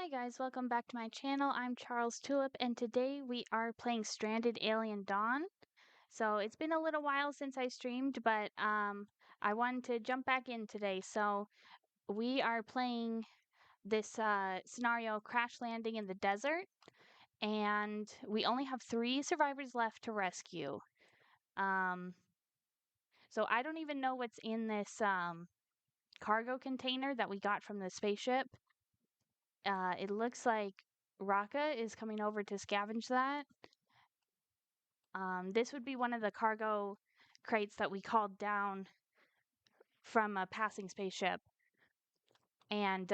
Hi guys, welcome back to my channel. I'm Charles Tulip and today we are playing Stranded: Alien Dawn. So it's been a little while since I streamed, but I wanted to jump back in today. So we are playing this scenario, crash landing in the desert, and we only have 3 survivors left to rescue. Um, so I don't even know what's in this cargo container that we got from the spaceship. It looks like Raka is coming over to scavenge that. This would be one of the cargo crates that we called down from a passing spaceship. And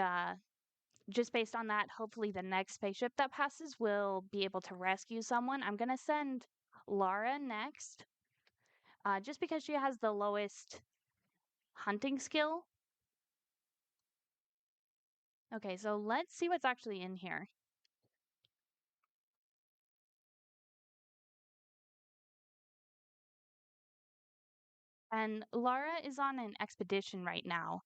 just based on that, hopefully the next spaceship that passes will be able to rescue someone. I'm going to send Laura next, just because she has the lowest hunting skill. Okay, so let's see what's actually in here. And Laura is on an expedition right now.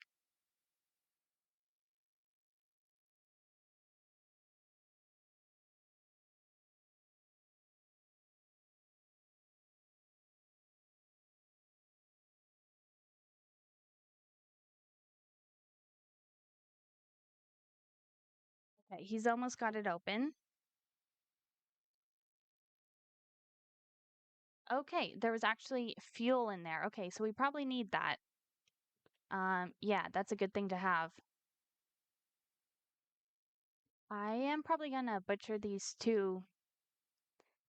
Okay, he's almost got it open. Okay, there was actually fuel in there. Okay, so we probably need that. Yeah, that's a good thing to have. I am probably gonna butcher these two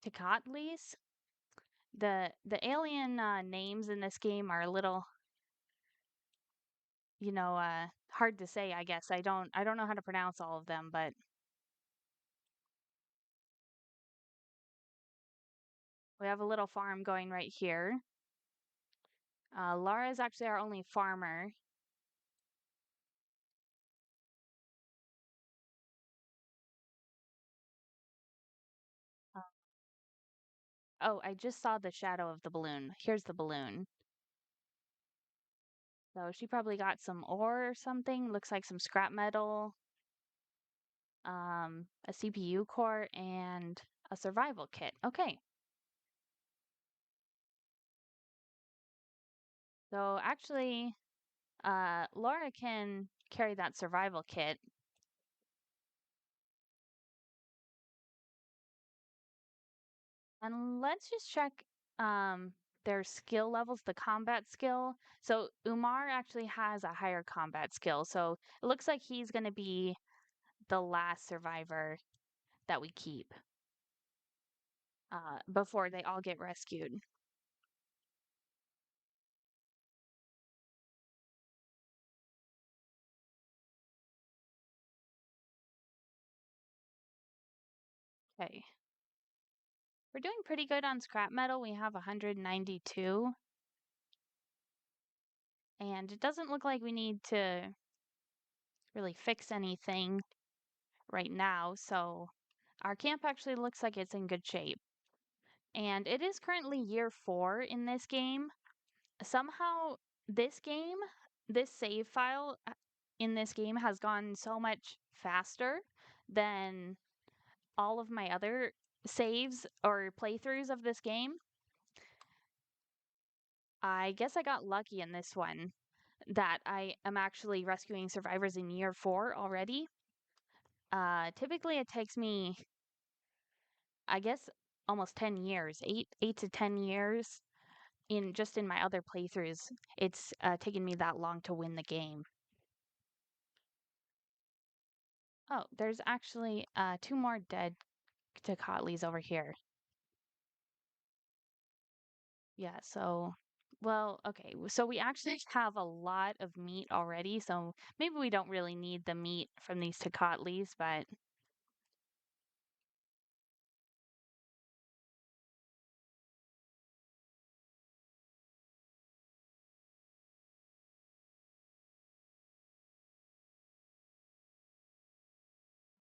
Tecatlis. The alien names in this game are a little, hard to say, I guess. I don't know how to pronounce all of them, but we have a little farm going right here. Laura is actually our only farmer. Uh, Oh, I just saw the shadow of the balloon. Here's the balloon. So she probably got some ore or something. Looks like some scrap metal, a CPU core, and a survival kit. Okay. So actually, Laura can carry that survival kit. And let's just check their skill levels, the combat skill. So Umar actually has a higher combat skill. So it looks like he's going to be the last survivor that we keep before they all get rescued. Okay. We're doing pretty good on scrap metal. We have 192. And it doesn't look like we need to really fix anything right now. So our camp actually looks like it's in good shape. And it is currently year 4 in this game. Somehow, this game, this save file in this game has gone so much faster than all of my other saves or playthroughs of this game. I guess I got lucky in this one that I am actually rescuing survivors in year 4 already. Typically it takes me, I guess, almost 10 years, 8 to 10 years in my other playthroughs. It's taken me that long to win the game. Oh, there's actually 2 more dead Tecatlis over here. Yeah, so, well, okay, so we actually have a lot of meat already, so maybe we don't really need the meat from these Tecatlis, but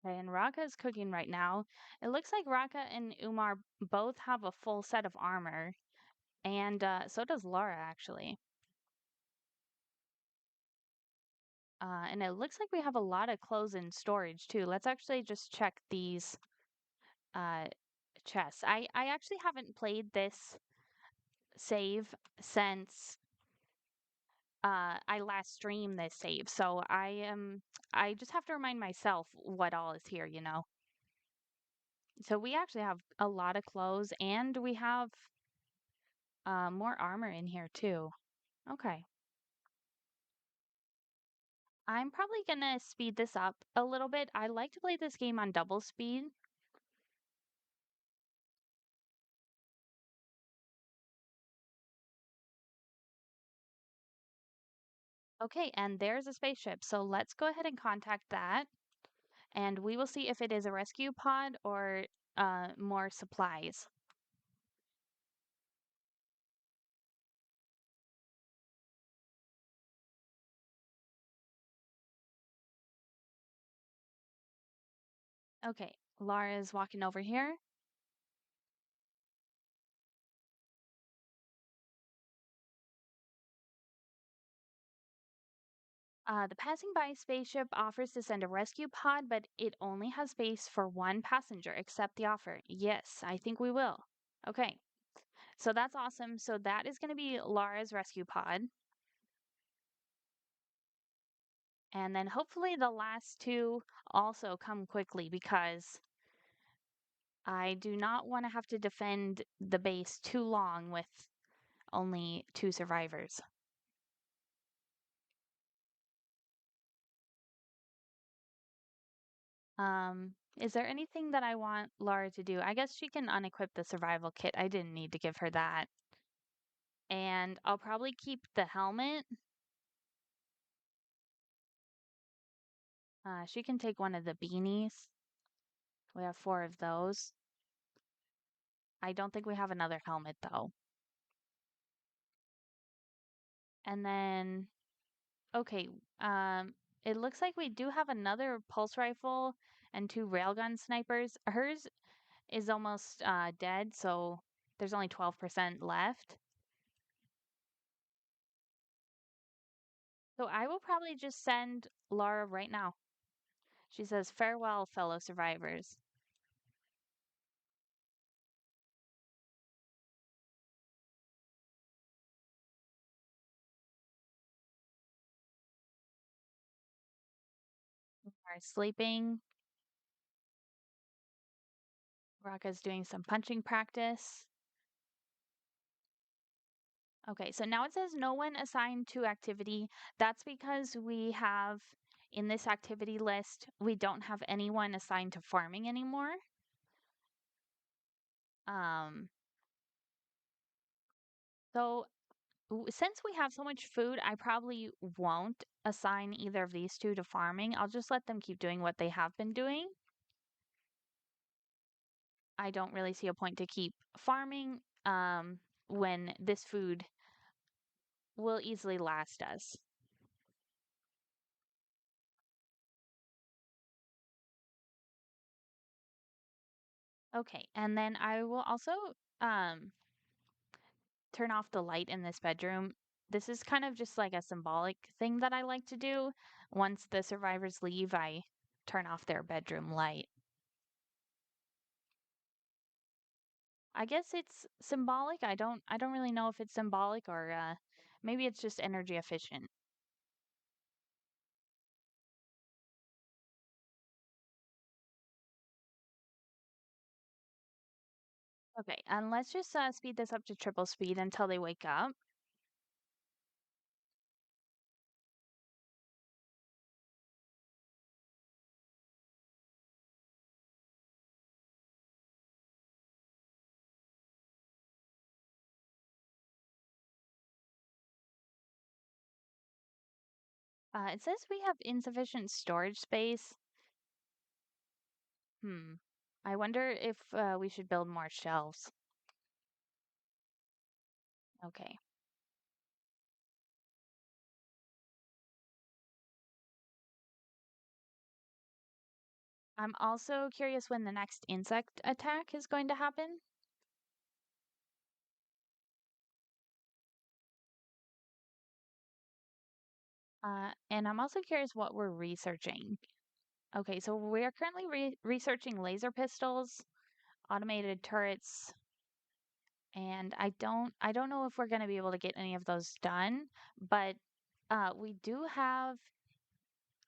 okay, and Raka is cooking right now. It looks like Raka and Umar both have a full set of armor, and so does Laura, actually. And it looks like we have a lot of clothes in storage too. Let's actually just check these uh, chests. I actually haven't played this save since I last streamed this save, so I just have to remind myself what all is here, you know. So we actually have a lot of clothes, and we have more armor in here too. Okay. I'm probably gonna speed this up a little bit. I like to play this game on double speed. Okay, and there's a spaceship. So let's go ahead and contact that, and we will see if it is a rescue pod or more supplies. Okay, Laura is walking over here. The passing by spaceship offers to send a rescue pod, but it only has space for one passenger. Accept the offer. Yes, I think we will. Okay, so that's awesome. So that is going to be Laura's rescue pod. And then hopefully the last two also come quickly because I do not want to have to defend the base too long with only two survivors. Is there anything that I want Laura to do? I guess she can unequip the survival kit. I didn't need to give her that. And I'll probably keep the helmet. She can take one of the beanies. We have four of those. I don't think we have another helmet though. And then, okay, it looks like we do have another pulse rifle and two railgun snipers. Hers is almost dead, so there's only 12% left. So I will probably just send Laura right now. She says, "Farewell, fellow survivors." Are sleeping. Raka's doing some punching practice. Okay, so now it says no one assigned to activity. That's because we have in this activity list, we don't have anyone assigned to farming anymore. Um, so since we have so much food, I probably won't assign either of these two to farming. I'll just let them keep doing what they have been doing. I don't really see a point to keep farming when this food will easily last us. Okay, and then I will also um, turn off the light in this bedroom. This is kind of just like a symbolic thing that I like to do. Once the survivors leave, I turn off their bedroom light. I guess it's symbolic. I don't really know if it's symbolic or maybe it's just energy efficient. Okay, and let's just speed this up to triple speed until they wake up. It says we have insufficient storage space. Hmm. I wonder if we should build more shelves. Okay. I'm also curious when the next insect attack is going to happen. And I'm also curious what we're researching. Okay, so we are currently researching laser pistols, automated turrets, and I don't know if we're going to be able to get any of those done, but we do have.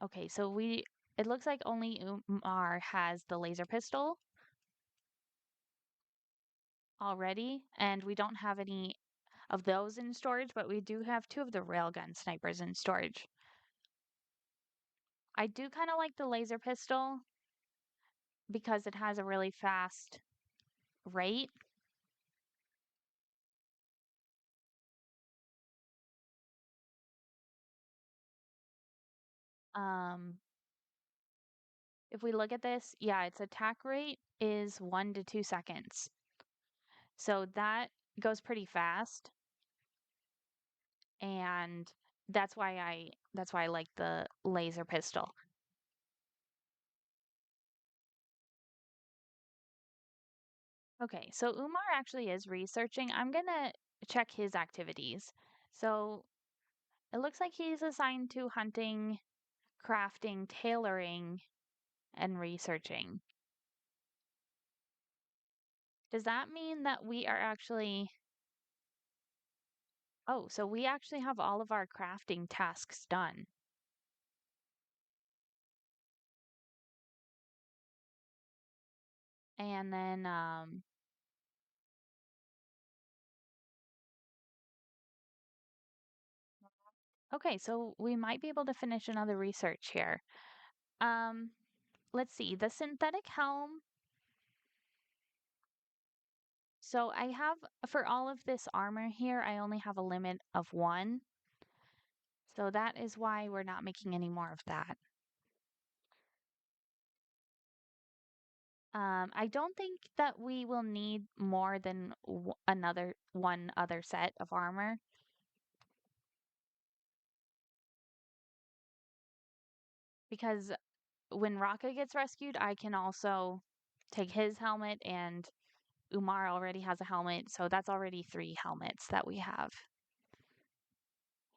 Okay, so we it looks like only Umar has the laser pistol already, and we don't have any of those in storage, but we do have two of the railgun snipers in storage. I do kind of like the laser pistol because it has a really fast rate. Um, if we look at this, yeah, its attack rate is 1 to 2 seconds. So that goes pretty fast, and that's why I like the laser pistol. Okay, so Umar actually is researching. I'm gonna check his activities. So it looks like he's assigned to hunting, crafting, tailoring, and researching. Does that mean that we are actually... Oh, so we actually have all of our crafting tasks done. And then, okay, so we might be able to finish another research here. Um, let's see, the synthetic helm. So I have, for all of this armor here, I only have a limit of one. So that is why we're not making any more of that. I don't think that we will need more than another one other set of armor because when Raka gets rescued, I can also take his helmet, and Umar already has a helmet, so that's already 3 helmets that we have.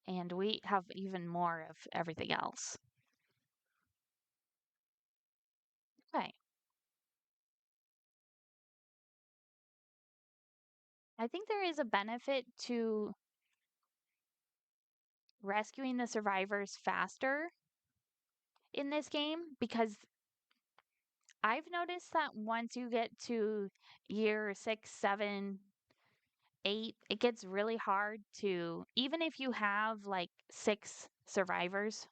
And we have even more of everything else. Okay. I think there is a benefit to rescuing the survivors faster in this game because I've noticed that once you get to year 6, 7, 8, it gets really hard to, even if you have like 6 survivors,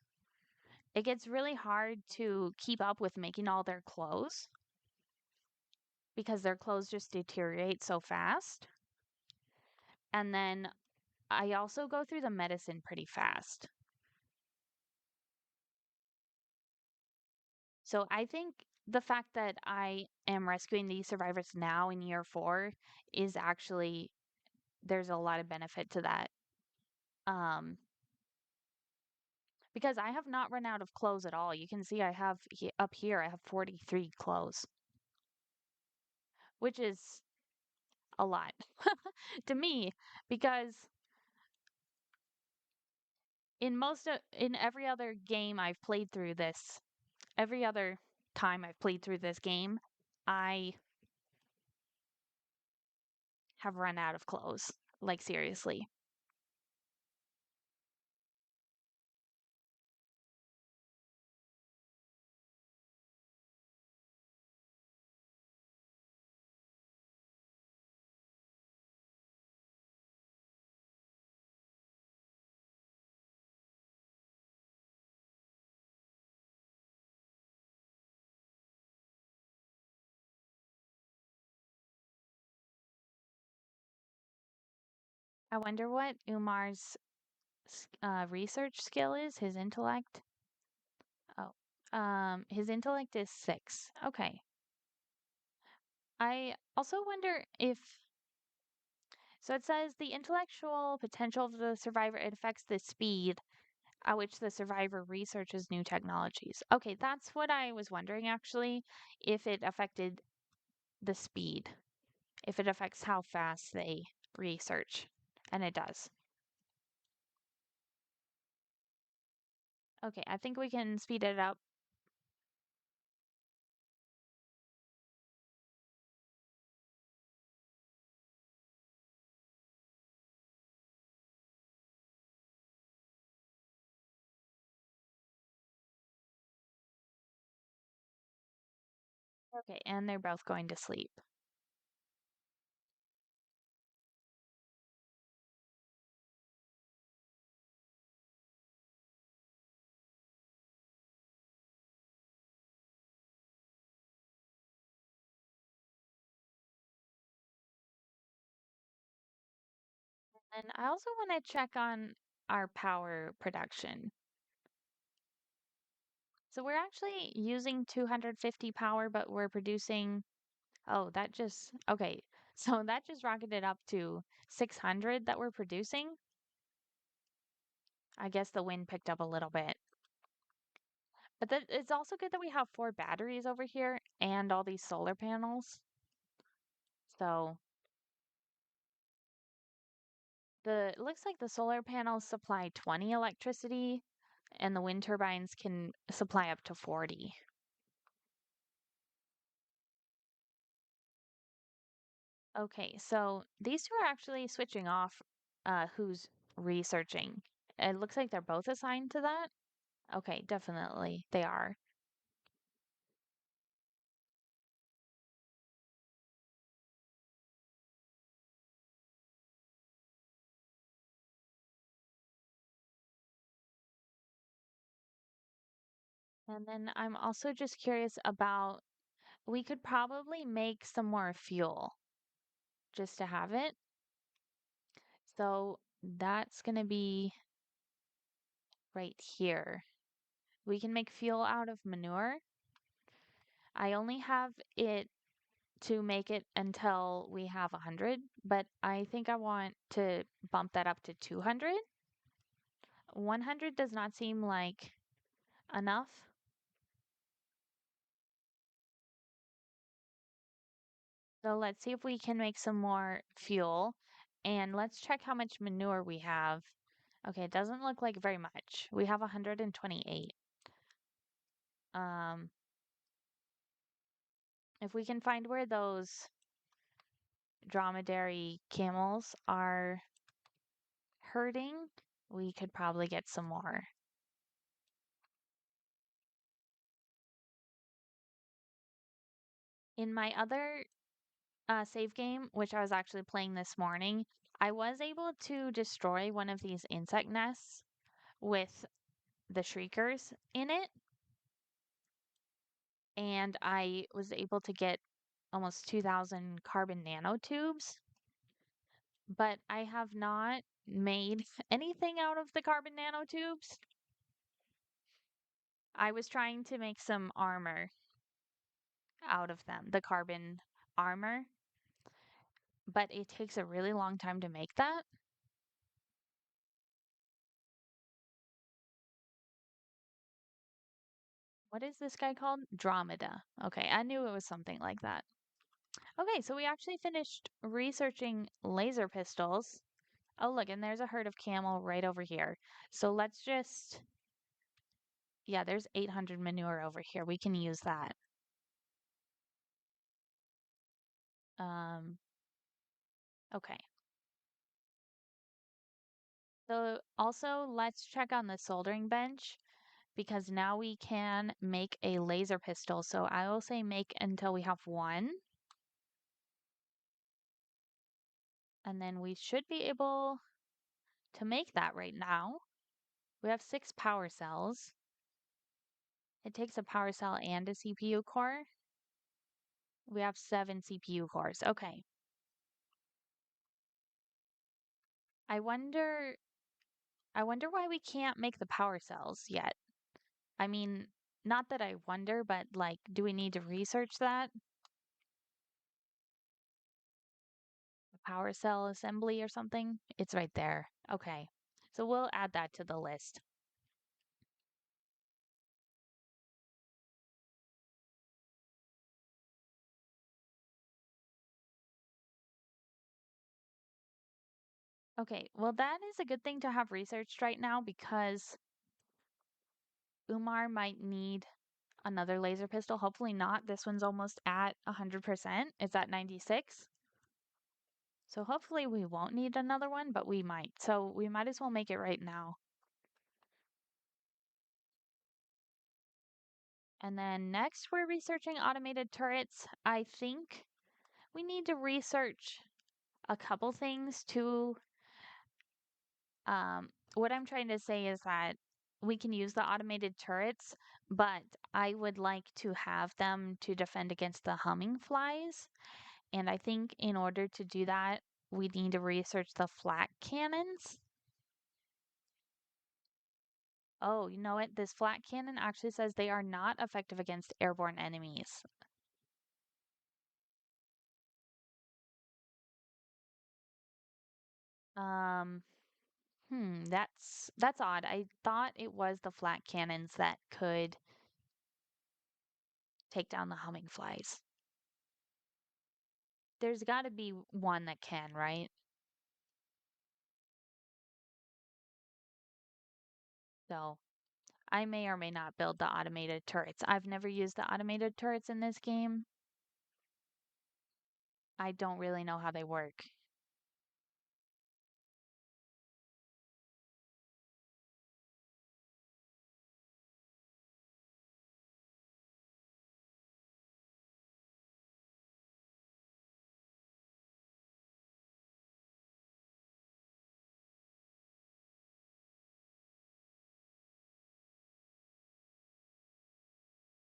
it gets really hard to keep up with making all their clothes because their clothes just deteriorate so fast. And then I also go through the medicine pretty fast. So I think the fact that I am rescuing these survivors now in year 4 is actually, there's a lot of benefit to that. Um, because I have not run out of clothes at all. You can see I have up here, I have 43 clothes, which is a lot to me because in every other game I've played through this, every other time I've played through this game, I have run out of clothes. Like seriously. I wonder what Umar's research skill is, his intellect. Oh, his intellect is 6. Okay. I also wonder if, so it says the intellectual potential of the survivor, it affects the speed at which the survivor researches new technologies. Okay, that's what I was wondering actually, if it affected the speed, if it affects how fast they research. And it does. Okay, I think we can speed it up. Okay, and they're both going to sleep. And I also want to check on our power production. So we're actually using 250 power, but we're producing, oh, that just, okay. So that just rocketed up to 600 that we're producing. I guess the wind picked up a little bit. But it's also good that we have 4 batteries over here and all these solar panels. So it looks like the solar panels supply 20 electricity and the wind turbines can supply up to 40. Okay, so these two are actually switching off who's researching. It looks like they're both assigned to that. Okay, definitely they are. And then I'm also just curious about we could probably make some more fuel just to have it. So that's going to be right here. We can make fuel out of manure. I only have it to make it until we have 100, but I think I want to bump that up to 200. 100 does not seem like enough. So let's see if we can make some more fuel and let's check how much manure we have. Okay, it doesn't look like very much. We have 128. Um, if we can find where those dromedary camels are herding, we could probably get some more. In my other save game, which I was actually playing this morning, I was able to destroy one of these insect nests with the shriekers in it, and I was able to get almost 2,000 carbon nanotubes, but I have not made anything out of the carbon nanotubes. I was trying to make some armor out of them, the carbon armor, but it takes a really long time to make that. What is this guy called? Dromeda. Okay, I knew it was something like that. Okay, so we actually finished researching laser pistols. Oh, look, and there's a herd of camel right over here. So let's just, yeah, there's 800 manure over here. We can use that. Um, okay. So also let's check on the soldering bench because now we can make a laser pistol. So I will say make until we have one. And then we should be able to make that right now. We have 6 power cells. It takes a power cell and a CPU core. We have 7 CPU cores. Okay. I wonder I wonder why we can't make the power cells yet. I mean, not that I wonder, but like, do we need to research that? The power cell assembly or something? It's right there. Okay. So we'll add that to the list. Okay, well, that is a good thing to have researched right now because Umar might need another laser pistol. Hopefully not. This one's almost at 100%. It's at 96. So hopefully we won't need another one, but we might. So we might as well make it right now. And then next, we're researching automated turrets. I think we need to research a couple things too. What I'm trying to say is that we can use the automated turrets, but I would like to have them to defend against the humming flies. And I think in order to do that, we need to research the flak cannons. Oh, you know what? This flak cannon actually says they are not effective against airborne enemies. Um, that's odd. I thought it was the flak cannons that could take down the humming flies. There's got to be one that can, right? So I may or may not build the automated turrets. I've never used the automated turrets in this game. I don't really know how they work.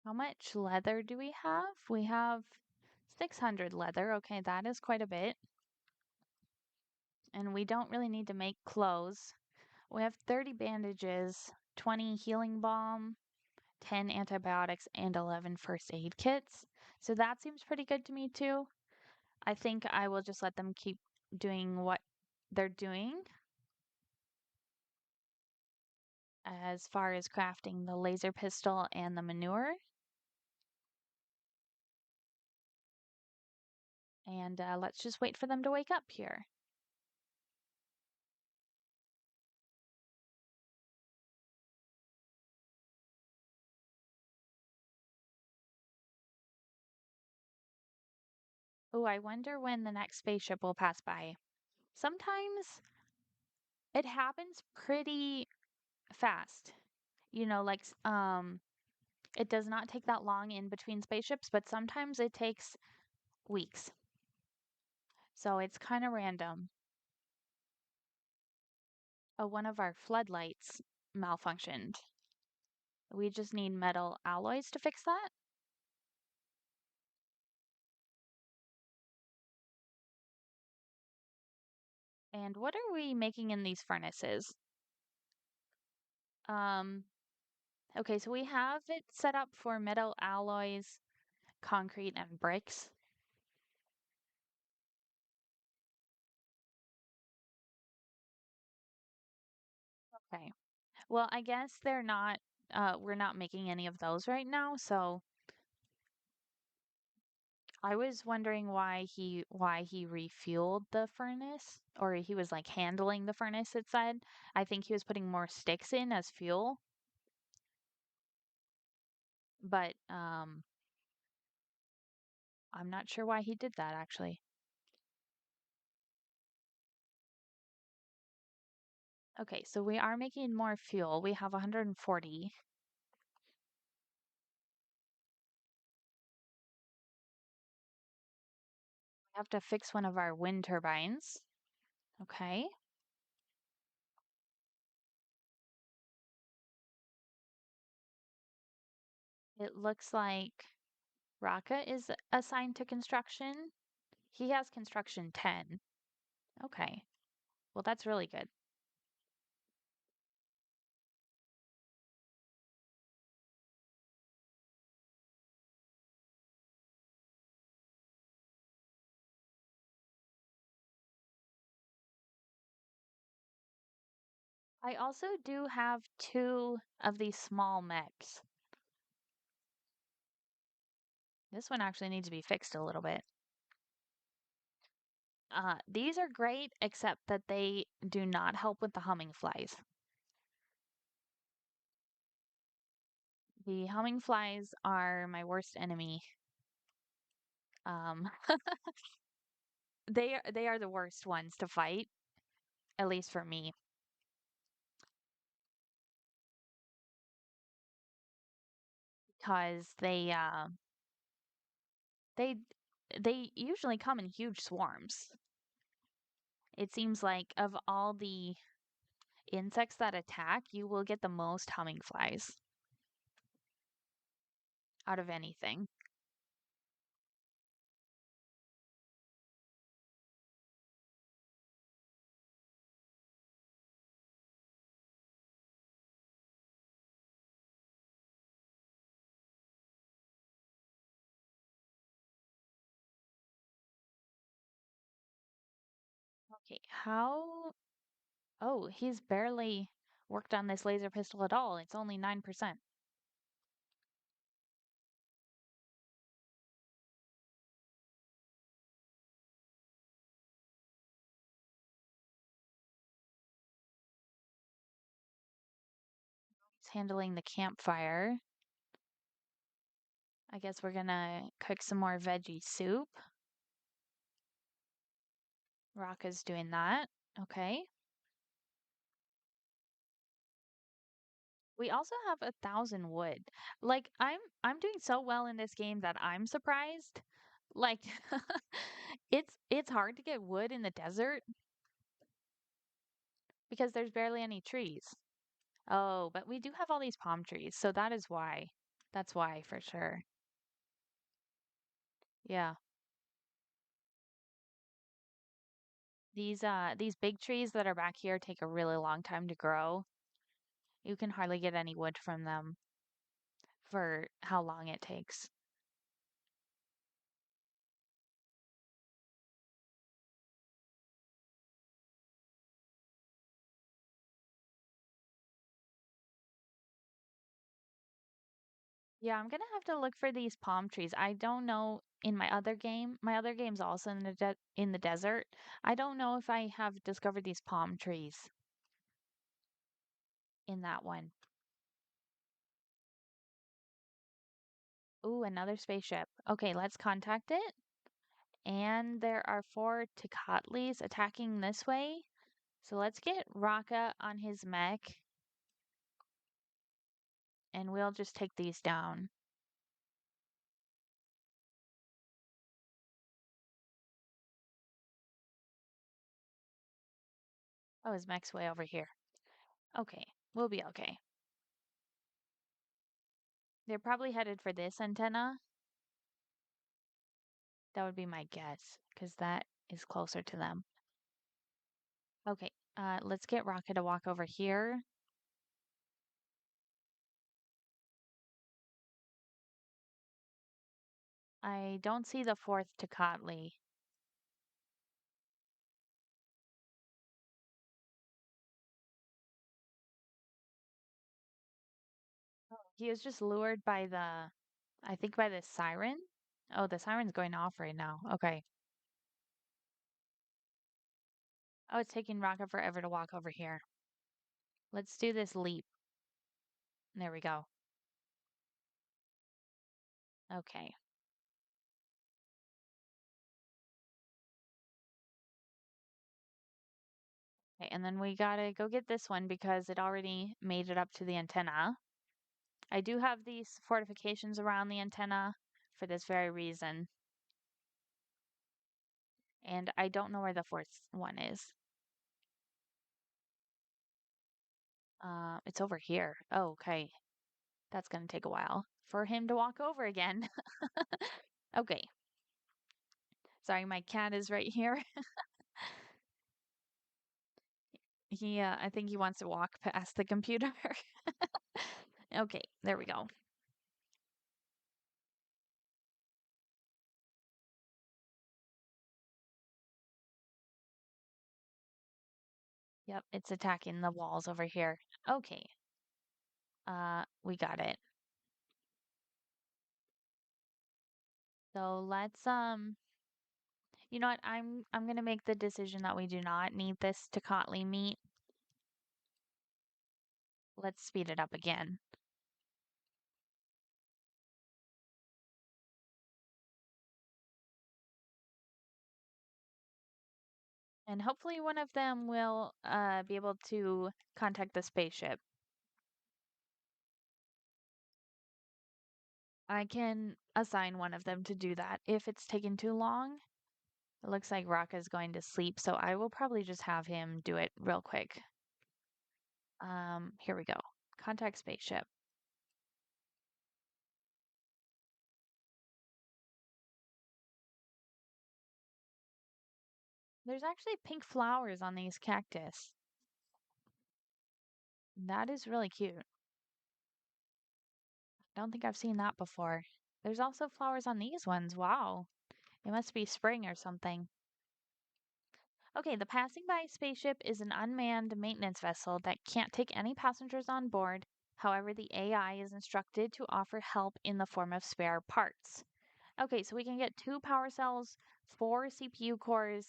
How much leather do we have? We have 600 leather. Okay, that is quite a bit. And we don't really need to make clothes. We have 30 bandages, 20 healing balm, 10 antibiotics, and 11 first aid kits. So that seems pretty good to me too. I think I will just let them keep doing what they're doing as far as crafting the laser pistol and the manure. And let's just wait for them to wake up here. Oh, I wonder when the next spaceship will pass by. Sometimes it happens pretty fast. You know, like it does not take that long in between spaceships, but sometimes it takes weeks. So it's kind of random. Oh, one of our floodlights malfunctioned. We just need metal alloys to fix that. And what are we making in these furnaces? Um, okay, so we have it set up for metal alloys, concrete, and bricks. Okay. Well, I guess we're not making any of those right now, so I was wondering why he refueled the furnace, or he was like handling the furnace, it said. I think he was putting more sticks in as fuel, but I'm not sure why he did that actually. Okay, so we are making more fuel. We have 140. We have to fix one of our wind turbines. Okay. It looks like Raka is assigned to construction. He has construction 10. Okay. Well, that's really good. I also do have two of these small mechs. This one actually needs to be fixed a little bit. These are great, except that they do not help with the humming flies. The humming flies are my worst enemy. Um, they are the worst ones to fight, at least for me, because they they usually come in huge swarms. It seems like of all the insects that attack, you will get the most humming flies out of anything. Okay, how? Oh, he's barely worked on this laser pistol at all. It's only 9%. He's handling the campfire. I guess we're gonna cook some more veggie soup. Raka's doing that. Okay. We also have 1,000 wood. Like I'm doing so well in this game that I'm surprised. Like it's hard to get wood in the desert because there's barely any trees. Oh, but we do have all these palm trees, so that is why. That's why for sure. Yeah. These big trees that are back here take a really long time to grow. You can hardly get any wood from them for how long it takes. Yeah, I'm gonna have to look for these palm trees. I don't know in my other game. My other game's also in the desert. I don't know if I have discovered these palm trees in that one. Ooh, another spaceship. Okay, let's contact it. And there are four Tecatlis attacking this way. So let's get Raka on his mech and we'll just take these down. Oh, his mech's way over here. Okay, we'll be okay. They're probably headed for this antenna. That would be my guess, because that is closer to them. Okay, let's get Rocket to walk over here. I don't see the fourth Tecatli. He was just lured by I think by the siren. Oh, the siren's going off right now. Okay. Oh, it's taking Rocket forever to walk over here. Let's do this leap. There we go. Okay. Okay, and then we gotta go get this one because it already made it up to the antenna. I do have these fortifications around the antenna for this very reason. And I don't know where the fourth one is. It's over here. Oh, okay. That's gonna take a while for him to walk over again. Okay. Sorry, my cat is right here. I think he wants to walk past the computer. Okay, there we go. Yep, it's attacking the walls over here. Okay. We got it. So you know what? I'm gonna make the decision that we do not need this Tecatli meat. Let's speed it up again. And hopefully one of them will be able to contact the spaceship. I can assign one of them to do that if it's taken too long. It looks like Raka is going to sleep, so I will probably just have him do it real quick. Here we go. Contact spaceship. There's actually pink flowers on these cactus. That is really cute. Don't think I've seen that before. There's also flowers on these ones. Wow. It must be spring or something. Okay, the passing by spaceship is an unmanned maintenance vessel that can't take any passengers on board. However, the AI is instructed to offer help in the form of spare parts. Okay, so we can get 2 power cells, 4 CPU cores,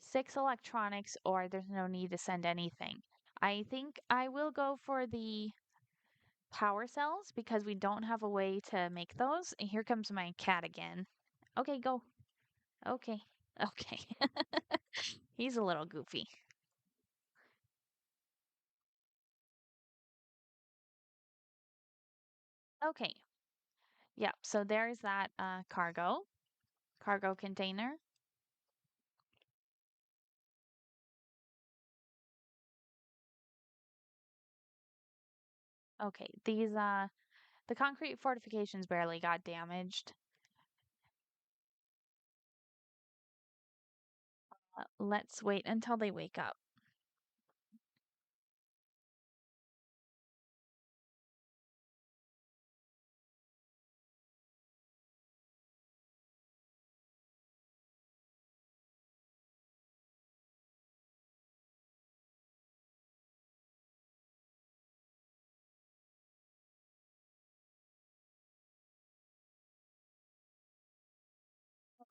6 electronics, or there's no need to send anything. I think I will go for the power cells because we don't have a way to make those. And here comes my cat again. Okay, go. Okay. Okay. He's a little goofy. Okay. Yep. So there's that cargo container. Okay. The concrete fortifications barely got damaged. Let's wait until they wake up.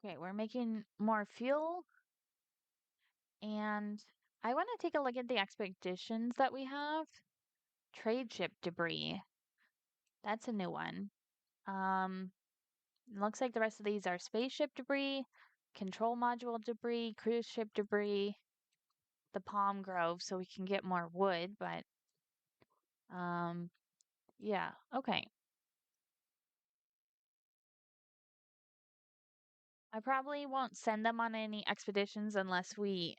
Okay, we're making more fuel, and I want to take a look at the expeditions that we have. Trade ship debris. That's a new one. Um, Looks like the rest of these are spaceship debris, control module debris, cruise ship debris, the palm grove, so we can get more wood, but um, yeah, okay. I probably won't send them on any expeditions unless we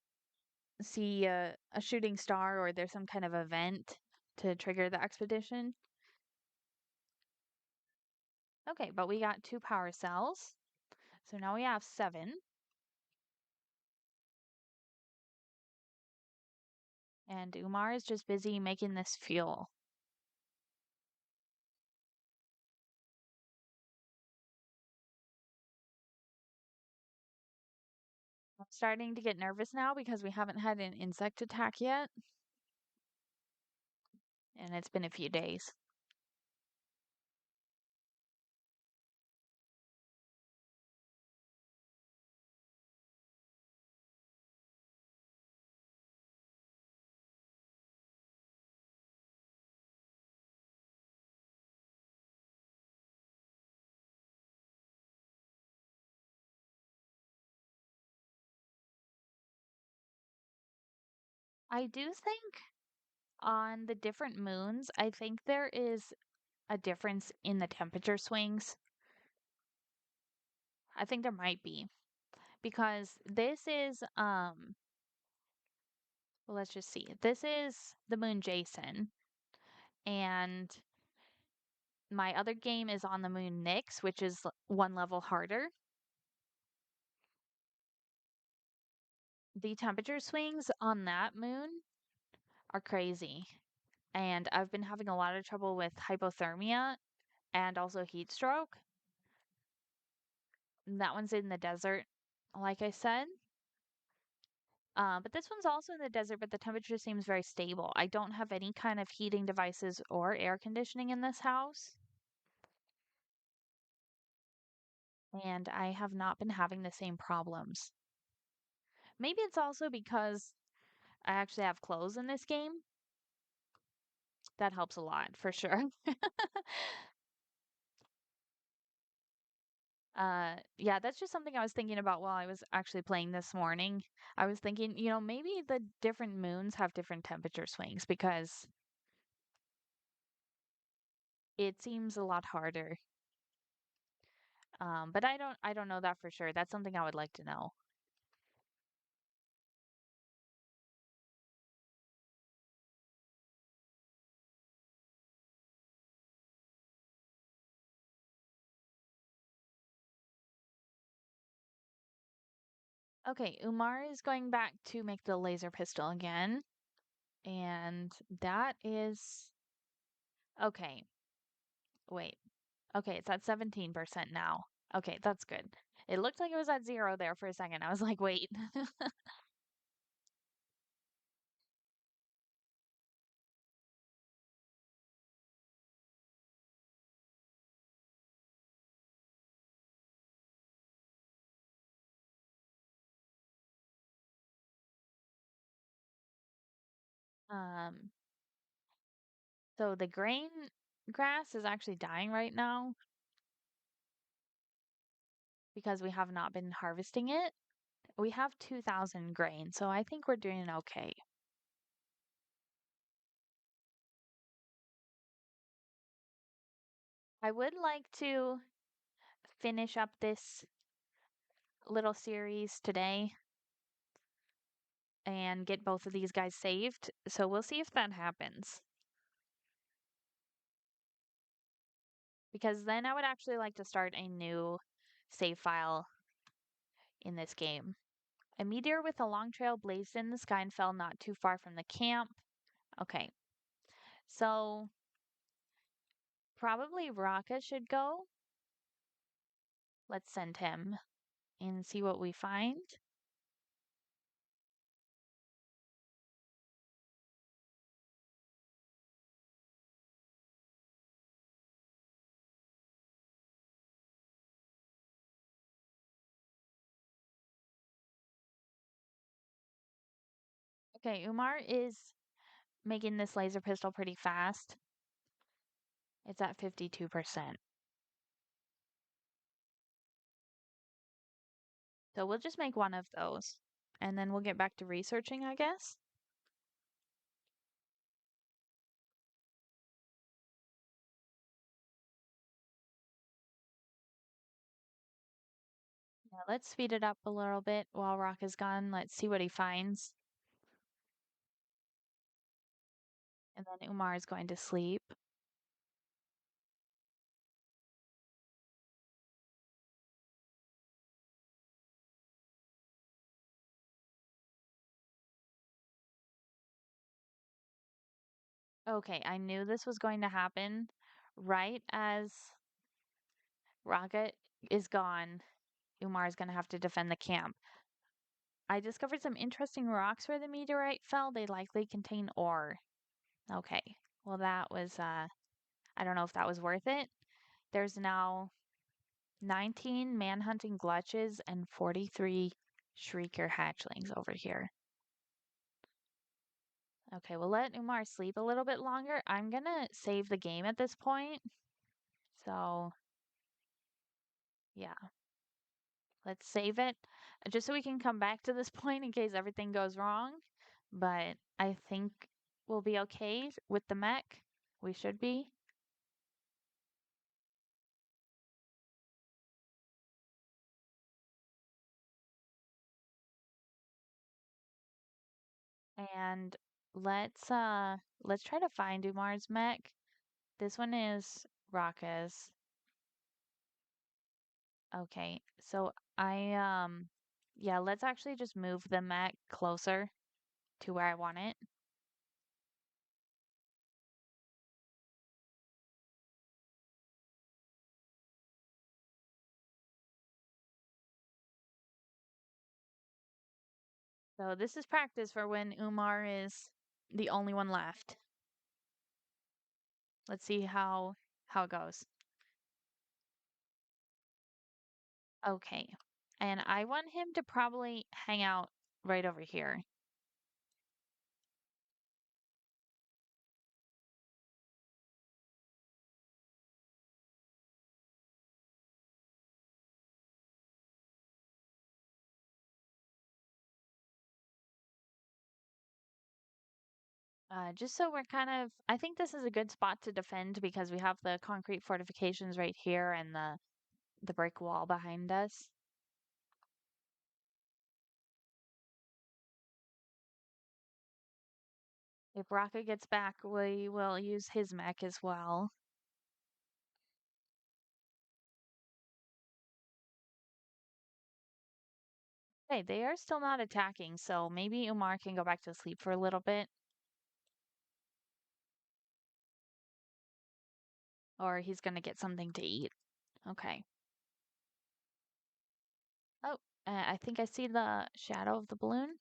see a shooting star or there's some kind of event to trigger the expedition. Okay, but we got 2 power cells, so now we have 7, and Umar is just busy making this fuel. I'm starting to get nervous now because we haven't had an insect attack yet, and it's been a few days. I do think on the different moons, I think there is a difference in the temperature swings. I think there might be because this is well, let's just see. This is the moon Jason, and my other game is on the moon Nyx, which is one level harder. The temperature swings on that moon are crazy. And I've been having a lot of trouble with hypothermia and also heat stroke. That one's in the desert, like I said. But this one's also in the desert, but the temperature seems very stable. I don't have any kind of heating devices or air conditioning in this house, and I have not been having the same problems. Maybe it's also because I actually have clothes in this game. That helps a lot, for sure. Yeah, that's just something I was thinking about while I was actually playing this morning. I was thinking, maybe the different moons have different temperature swings because it seems a lot harder. But I don't know that for sure. That's something I would like to know. Okay, Umar is going back to make the laser pistol again, and that is okay. Wait. Okay, it's at 17% now. Okay, that's good. It looked like it was at zero there for a second. I was like, wait. Um, so the grain grass is actually dying right now because we have not been harvesting it. We have 2,000 grain, so I think we're doing okay. I would like to finish up this little series today and get both of these guys saved. So we'll see if that happens. Because then I would actually like to start a new save file in this game. A meteor with a long trail blazed in the sky and fell not too far from the camp. Okay, so probably Raka should go. Let's send him and see what we find. Okay, Umar is making this laser pistol pretty fast. It's at 52%. So we'll just make one of those. And then we'll get back to researching, I guess. Yeah, let's speed it up a little bit while Rock is gone. Let's see what he finds. And then Umar is going to sleep. Okay, I knew this was going to happen. Right as Rocket is gone, Umar is going to have to defend the camp. I discovered some interesting rocks where the meteorite fell. They likely contain ore. Okay, well, that was, I don't know if that was worth it. There's now 19 manhunting glutches and 43 shrieker hatchlings over here. Okay, we'll let Umar sleep a little bit longer. I'm gonna save the game at this point. So, yeah, let's save it just so we can come back to this point in case everything goes wrong. But I think we'll be okay with the mech. We should be. And let's try to find Umar's mech. This one is Raka's. Okay, so yeah, let's actually just move the mech closer to where I want it. So this is practice for when Umar is the only one left. Let's see how it goes. Okay. And I want him to probably hang out right over here. Just so we're kind of, I think this is a good spot to defend because we have the concrete fortifications right here and the brick wall behind us. If Raka gets back, we will use his mech as well. Okay, they are still not attacking, so maybe Umar can go back to sleep for a little bit, or he's gonna get something to eat. Okay. Oh, I think I see the shadow of the balloon.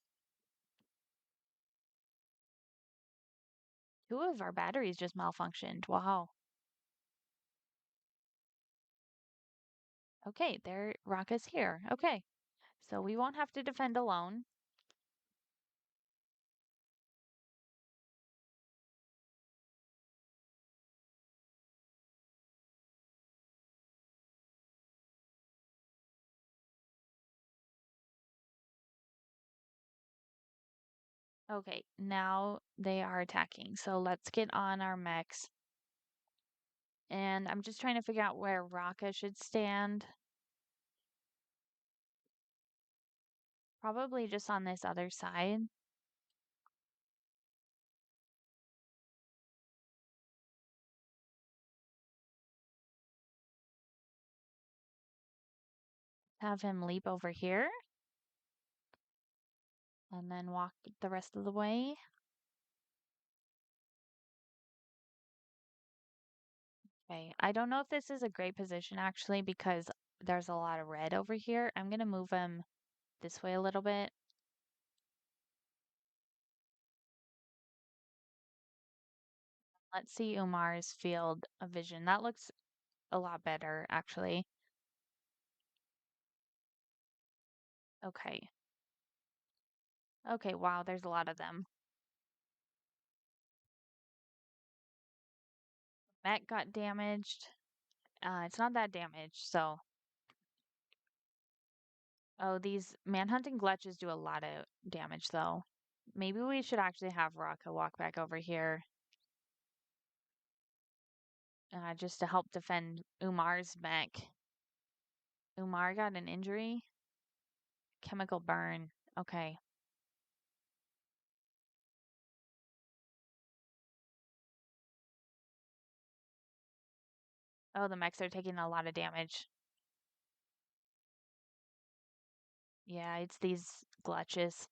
Two of our batteries just malfunctioned. Wow. Okay, there, Raka's here. Okay, so we won't have to defend alone. Okay, now they are attacking. So let's get on our mechs. And I'm just trying to figure out where Raka should stand. Probably just on this other side. Have him leap over here and then walk the rest of the way. Okay, I don't know if this is a great position actually because there's a lot of red over here. I'm gonna move him this way a little bit. Let's see Umar's field of vision. That looks a lot better actually. Okay. Okay, wow, there's a lot of them. Mech got damaged. It's not that damaged, so. Oh, these manhunting glitches do a lot of damage, though. Maybe we should actually have Raka walk back over here, just to help defend Umar's mech. Umar got an injury. Chemical burn. Okay. Oh, the mechs are taking a lot of damage. Yeah, it's these glitches.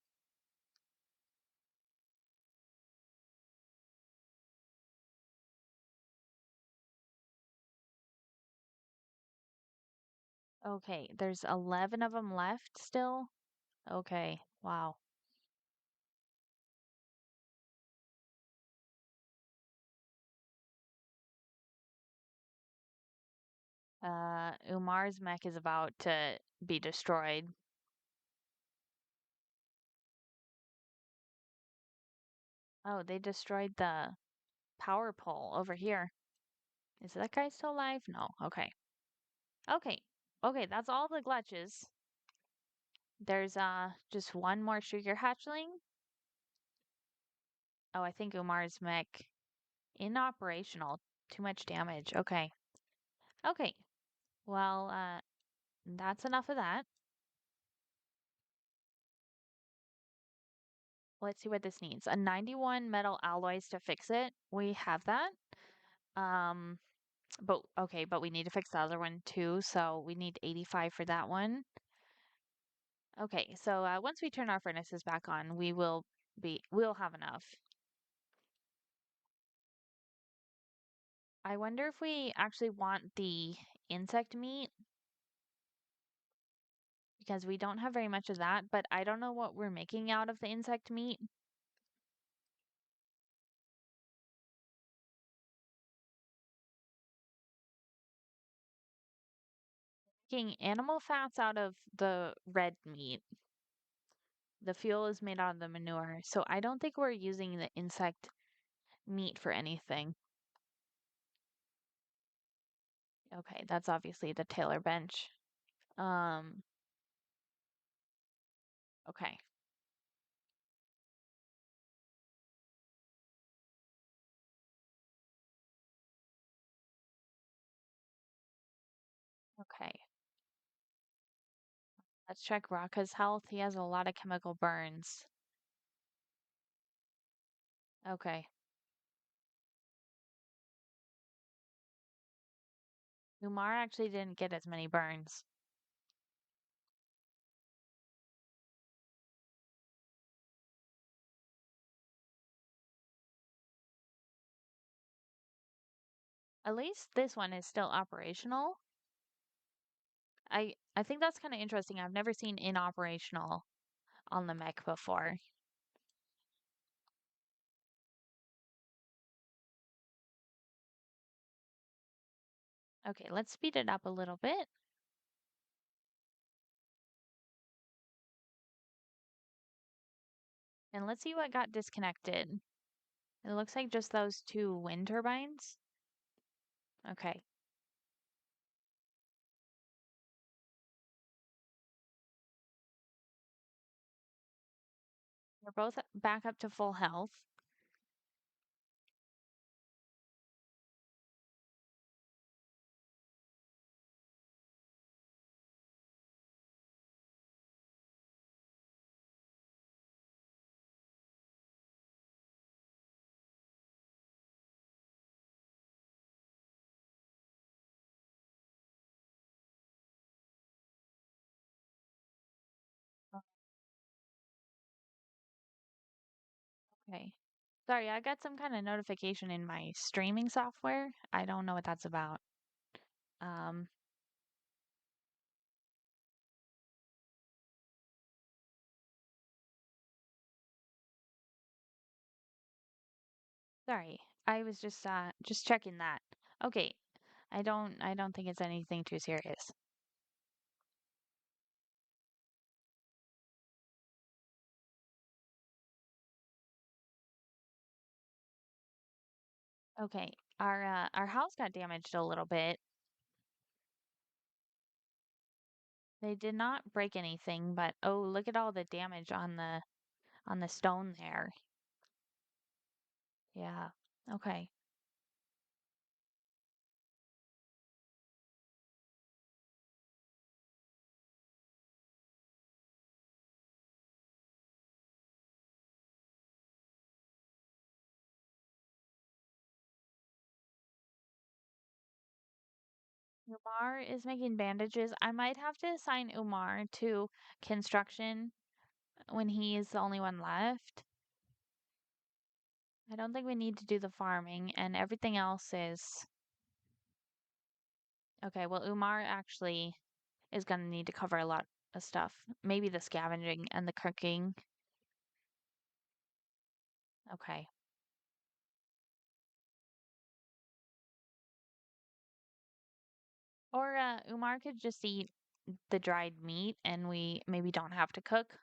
Okay, there's 11 of them left still. Okay, wow. Umar's mech is about to be destroyed. Oh, they destroyed the power pole over here. Is that guy still alive? No. Okay. Okay. Okay, that's all the glitches. There's just one more sugar hatchling. Oh, I think Umar's mech inoperational. Too much damage. Okay. Okay. Well, that's enough of that. Let's see what this needs. A 91 metal alloys to fix it. We have that. Um, but okay, but we need to fix the other one too, so we need 85 for that one. Okay, so once we turn our furnaces back on, we'll have enough. I wonder if we actually want the insect meat because we don't have very much of that, but I don't know what we're making out of the insect meat. Making animal fats out of the red meat. The fuel is made out of the manure, so I don't think we're using the insect meat for anything. Okay, that's obviously the Taylor bench. Um, okay. Let's check Raka's health. He has a lot of chemical burns. Okay. Umar actually didn't get as many burns. At least this one is still operational. I think that's kind of interesting. I've never seen inoperational on the mech before. Okay, let's speed it up a little bit. And let's see what got disconnected. It looks like just those two wind turbines. Okay. We're both back up to full health. Okay. Sorry, I got some kind of notification in my streaming software. I don't know what that's about. Um, Sorry. I was just checking that. Okay. I don't think it's anything too serious. Okay. Our house got damaged a little bit. They did not break anything, but oh, look at all the damage on the stone there. Yeah. Okay. Umar is making bandages. I might have to assign Umar to construction when he's the only one left. I don't think we need to do the farming, and everything else is okay. Well, Umar actually is going to need to cover a lot of stuff. Maybe the scavenging and the cooking. Okay. Or Umar could just eat the dried meat and we maybe don't have to cook.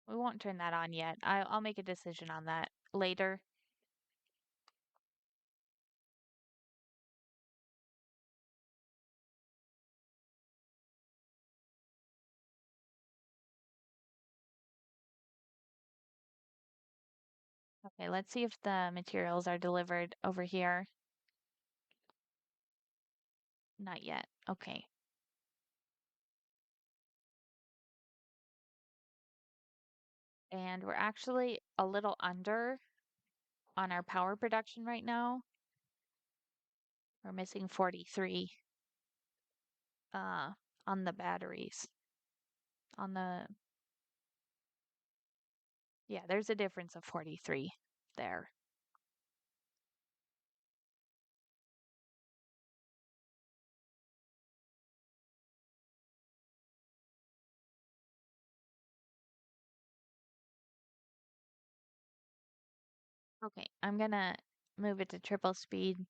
We won't turn that on yet. I'll make a decision on that later. Okay, let's see if the materials are delivered over here. Not yet. Okay. And we're actually a little under on our power production right now. We're missing 43 uh on the batteries. On the Yeah, there's a difference of 43 there. Okay, I'm gonna move it to triple speed.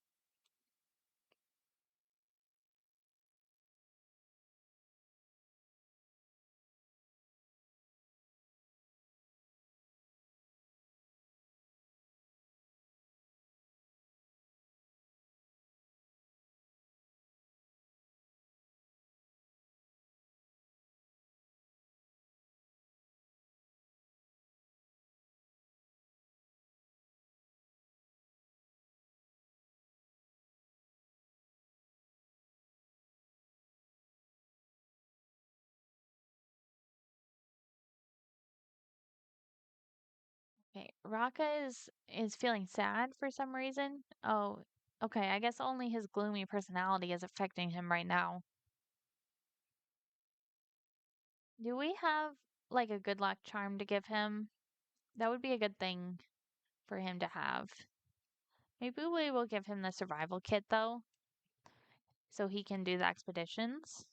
Okay, Raka is feeling sad for some reason. Oh, okay, I guess only his gloomy personality is affecting him right now. Do we have like a good luck charm to give him? That would be a good thing for him to have. Maybe we will give him the survival kit though, so he can do the expeditions.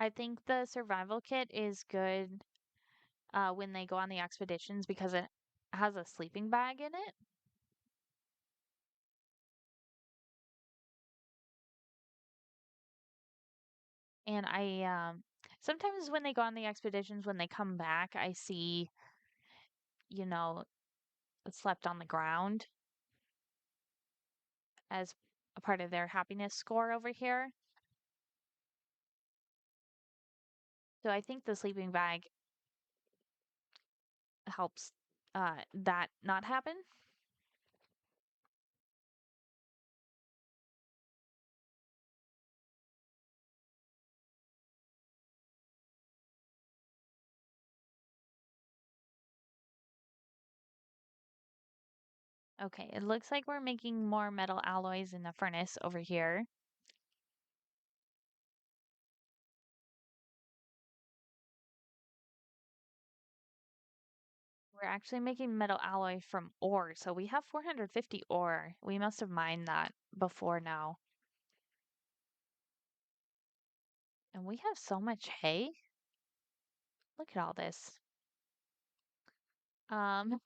I think the survival kit is good when they go on the expeditions because it has a sleeping bag in it. And sometimes when they go on the expeditions, when they come back, I see, you know, slept on the ground as a part of their happiness score over here. So I think the sleeping bag helps that not happen. Okay, it looks like we're making more metal alloys in the furnace over here. We're actually making metal alloy from ore, so we have 450 ore. We must have mined that before now. And we have so much hay. Look at all this. Um,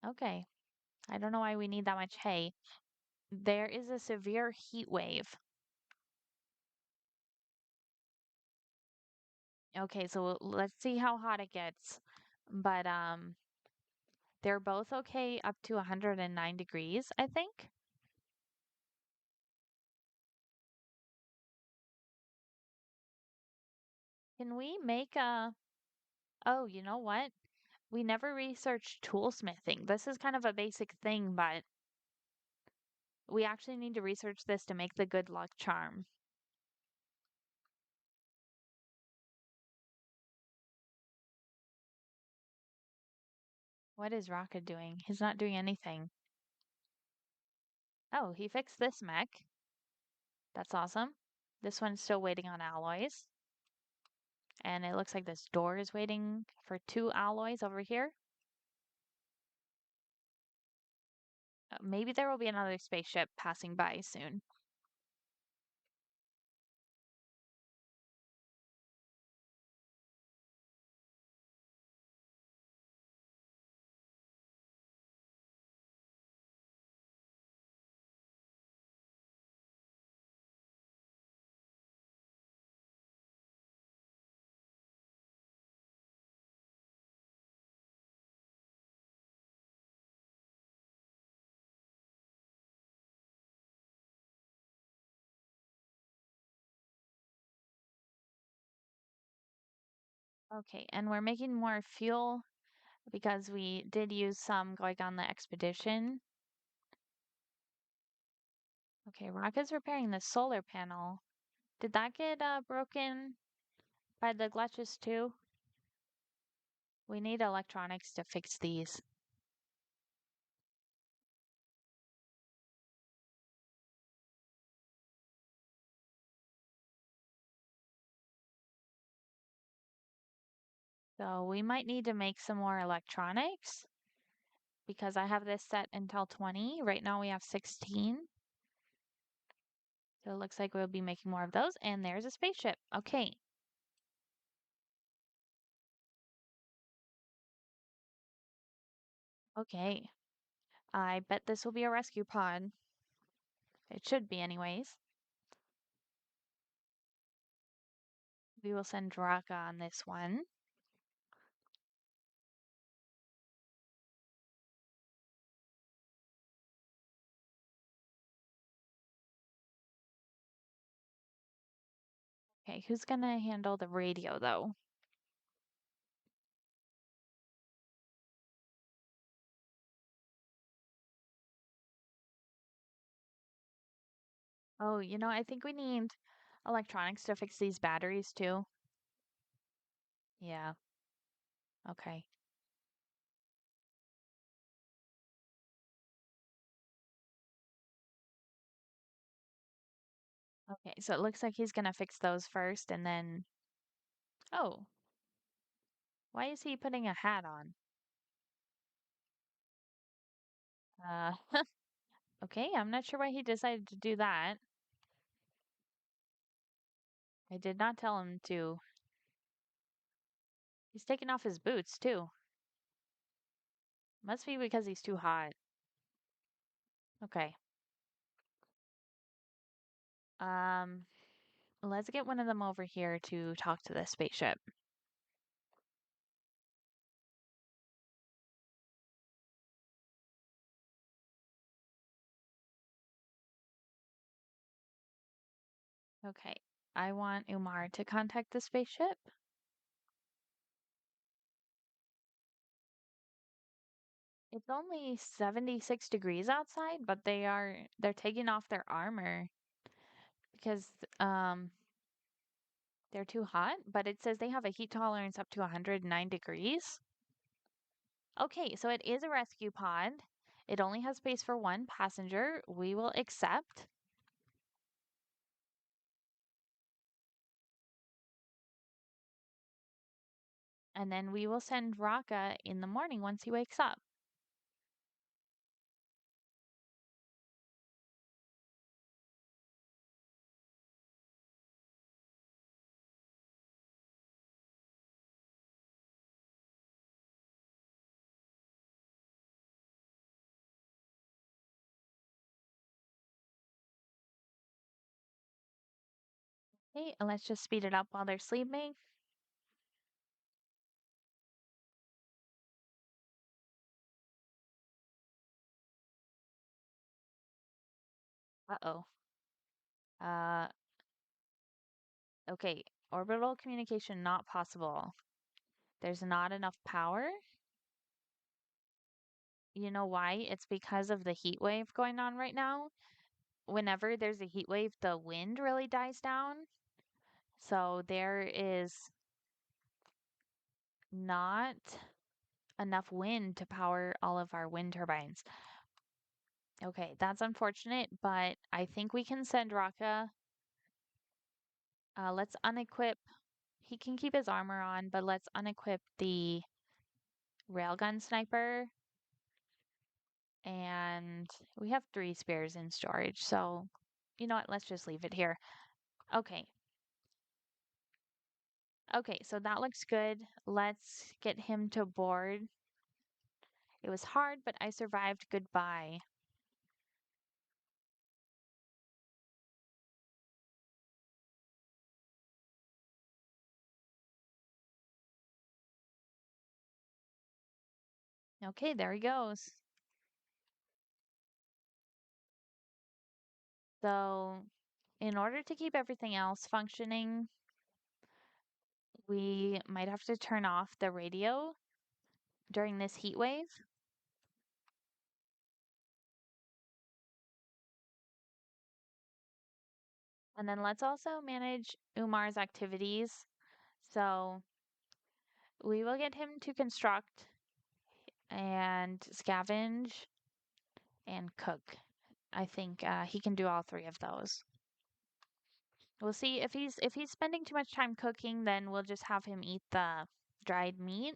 okay. I don't know why we need that much hay. There is a severe heat wave. Okay, so let's see how hot it gets. But they're both okay up to 109 degrees, I think. Can we make a Oh, you know what? We never researched toolsmithing. This is kind of a basic thing, but we actually need to research this to make the good luck charm. What is Rocket doing? He's not doing anything. Oh, he fixed this mech. That's awesome. This one's still waiting on alloys. And it looks like this door is waiting for two alloys over here. Maybe there will be another spaceship passing by soon. Okay, and we're making more fuel because we did use some going on the expedition. Okay, Rocket's repairing the solar panel. Did that get broken by the glitches too? We need electronics to fix these. So we might need to make some more electronics because I have this set until 20. Right now we have 16. So it looks like we'll be making more of those. And there's a spaceship. Okay. Okay. I bet this will be a rescue pod. It should be anyways. We will send Draka on this one. Okay, who's gonna handle the radio though? Oh, I think we need electronics to fix these batteries too. Yeah. Okay. Okay. So it looks like he's gonna fix those first and then. Oh, why is he putting a hat on? Uh, okay. I'm not sure why he decided to do that. I did not tell him to. He's taking off his boots too. Must be because he's too hot. Okay. Um, let's get one of them over here to talk to the spaceship. Okay. I want Umar to contact the spaceship. It's only 76 degrees outside, but they're taking off their armor because they're too hot, but it says they have a heat tolerance up to 109 degrees. Okay, so it is a rescue pod. It only has space for one passenger. We will accept. And then we will send Raka in the morning once he wakes up. Okay, and let's just speed it up while they're sleeping. Uh-oh. Uh, okay. Orbital communication not possible. There's not enough power. You know why? It's because of the heat wave going on right now. Whenever there's a heat wave, the wind really dies down. So there is not enough wind to power all of our wind turbines. Okay, that's unfortunate, but I think we can send Raka. Let's unequip. He can keep his armor on, but let's unequip the railgun sniper. And we have 3 spares in storage, so you know what? Let's just leave it here. Okay. Okay, so that looks good. Let's get him to board. It was hard, but I survived. Goodbye. Okay, there he goes. So, in order to keep everything else functioning, we might have to turn off the radio during this heat wave. And then let's also manage Umar's activities. So, we will get him to construct and scavenge and cook. I think he can do all 3 of those. We'll see if he's spending too much time cooking, then we'll just have him eat the dried meat.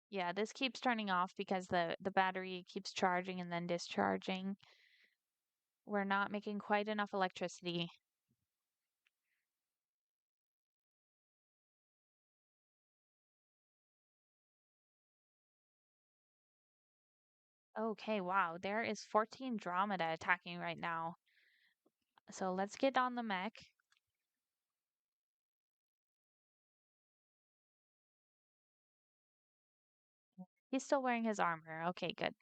Yeah, this keeps turning off because the battery keeps charging and then discharging. We're not making quite enough electricity. Okay, wow, there is 14 Dromeda attacking right now. So let's get on the mech. He's still wearing his armor. Okay, good.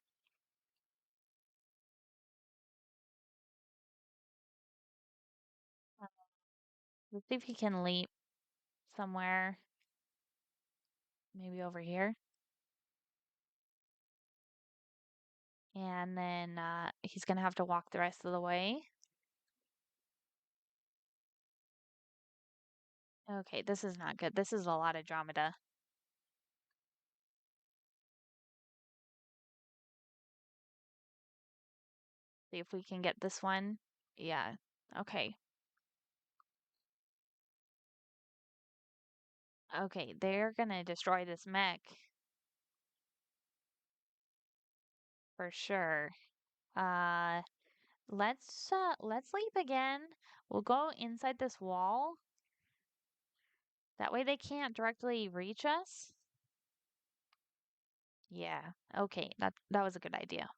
Let's see if he can leap somewhere. Maybe over here. And then he's gonna have to walk the rest of the way. Okay, this is not good. This is a lot of Andromeda. See if we can get this one. Yeah. Okay. Okay, they're gonna destroy this mech for sure. Uh, let's leave again. We'll go inside this wall. That way they can't directly reach us. Yeah. Okay, that was a good idea.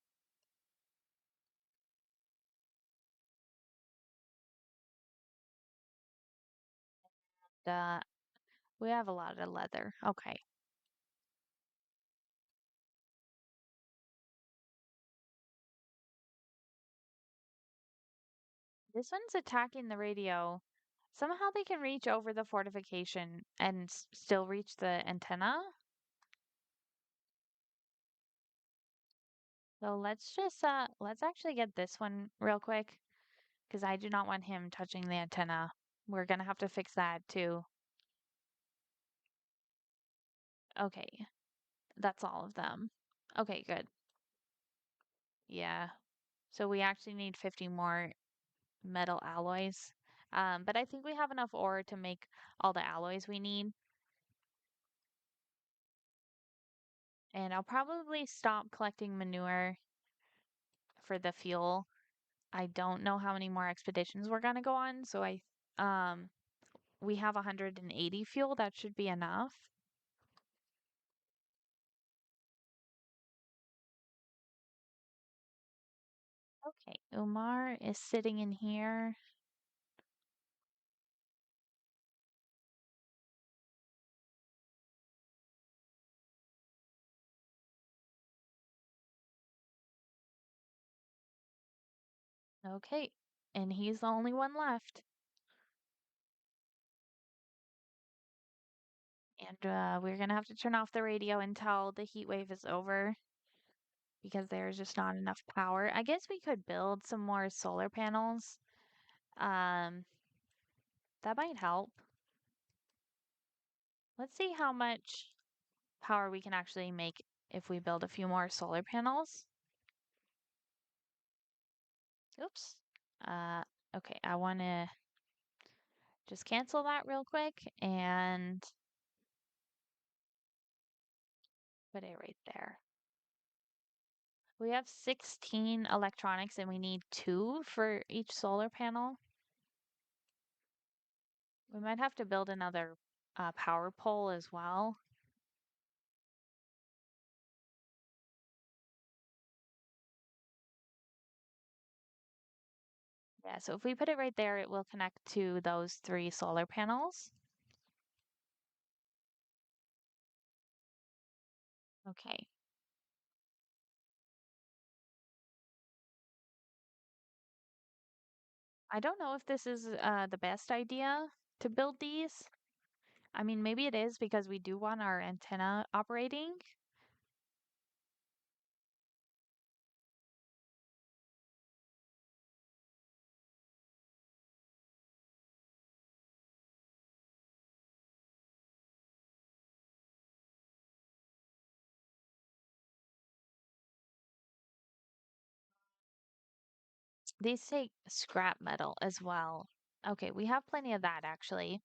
Uh, we have a lot of leather. Okay. This one's attacking the radio. Somehow they can reach over the fortification and still reach the antenna. So let's actually get this one real quick because I do not want him touching the antenna. We're gonna have to fix that too. Okay, that's all of them. Okay, good. Yeah. So we actually need 50 more metal alloys. But I think we have enough ore to make all the alloys we need. And I'll probably stop collecting manure for the fuel. I don't know how many more expeditions we're gonna go on, so um we have 180 fuel. That should be enough. Okay, Umar is sitting in here. Okay, and he's the only one left. And we're gonna have to turn off the radio until the heat wave is over because there's just not enough power. I guess we could build some more solar panels. Um, that might help. Let's see how much power we can actually make if we build a few more solar panels. Oops. Uh, okay, I want to just cancel that real quick and put it right there. We have 16 electronics and we need 2 for each solar panel. We might have to build another power pole as well. Yeah, so if we put it right there, it will connect to those 3 solar panels. Okay. I don't know if this is the best idea to build these. I mean, maybe it is because we do want our antenna operating. These take scrap metal as well. Okay, we have plenty of that actually.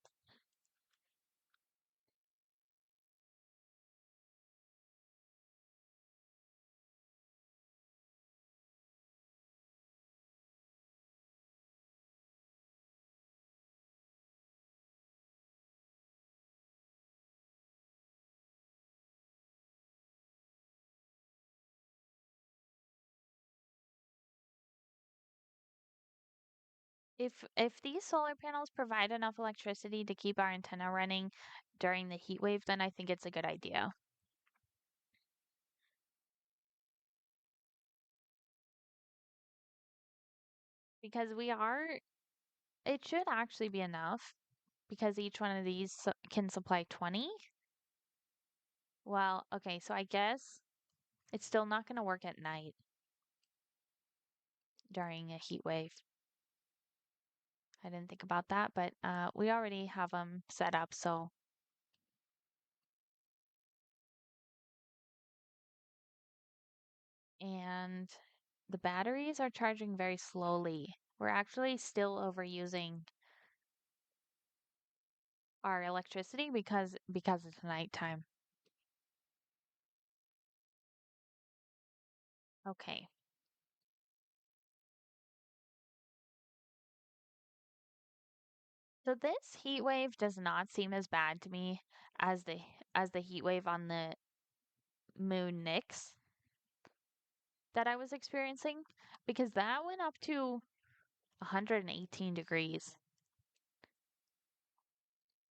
If these solar panels provide enough electricity to keep our antenna running during the heat wave, then I think it's a good idea. Because it should actually be enough because each one of these can supply 20. Well, okay, so I guess it's still not going to work at night. during a heat wave. I didn't think about that, but we already have them set up, so. And the batteries are charging very slowly. We're actually still overusing our electricity because it's nighttime. Okay. So this heat wave does not seem as bad to me as the heat wave on the moon Nyx that I was experiencing because that went up to 118 degrees.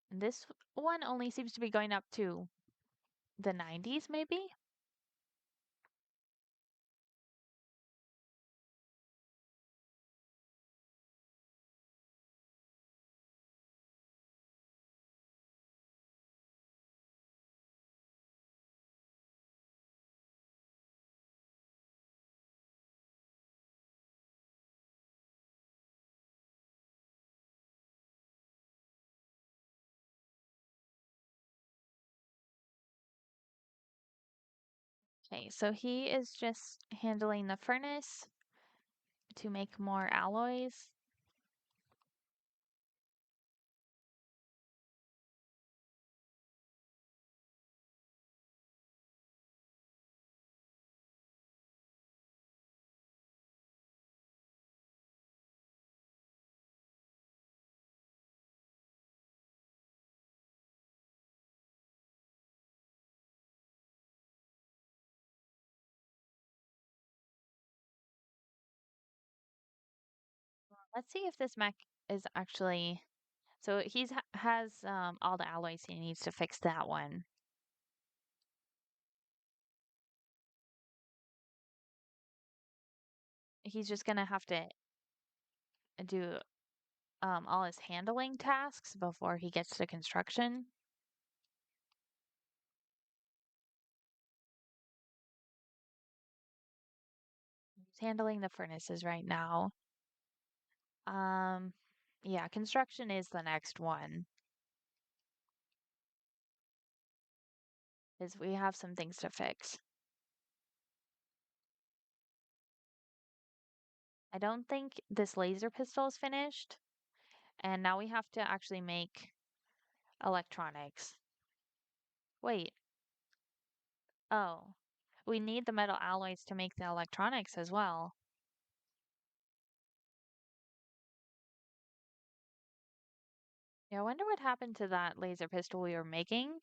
And this one only seems to be going up to the 90s maybe. Okay, so he is just handling the furnace to make more alloys. Let's see if this mech is actually. So has all the alloys he needs to fix that one. He's just gonna have to do all his handling tasks before he gets to construction. He's handling the furnaces right now. Um, yeah, construction is the next one. Is we have some things to fix. I don't think this laser pistol is finished, and now we have to actually make electronics. Wait, oh, we need the metal alloys to make the electronics as well. Yeah, I wonder what happened to that laser pistol we were making.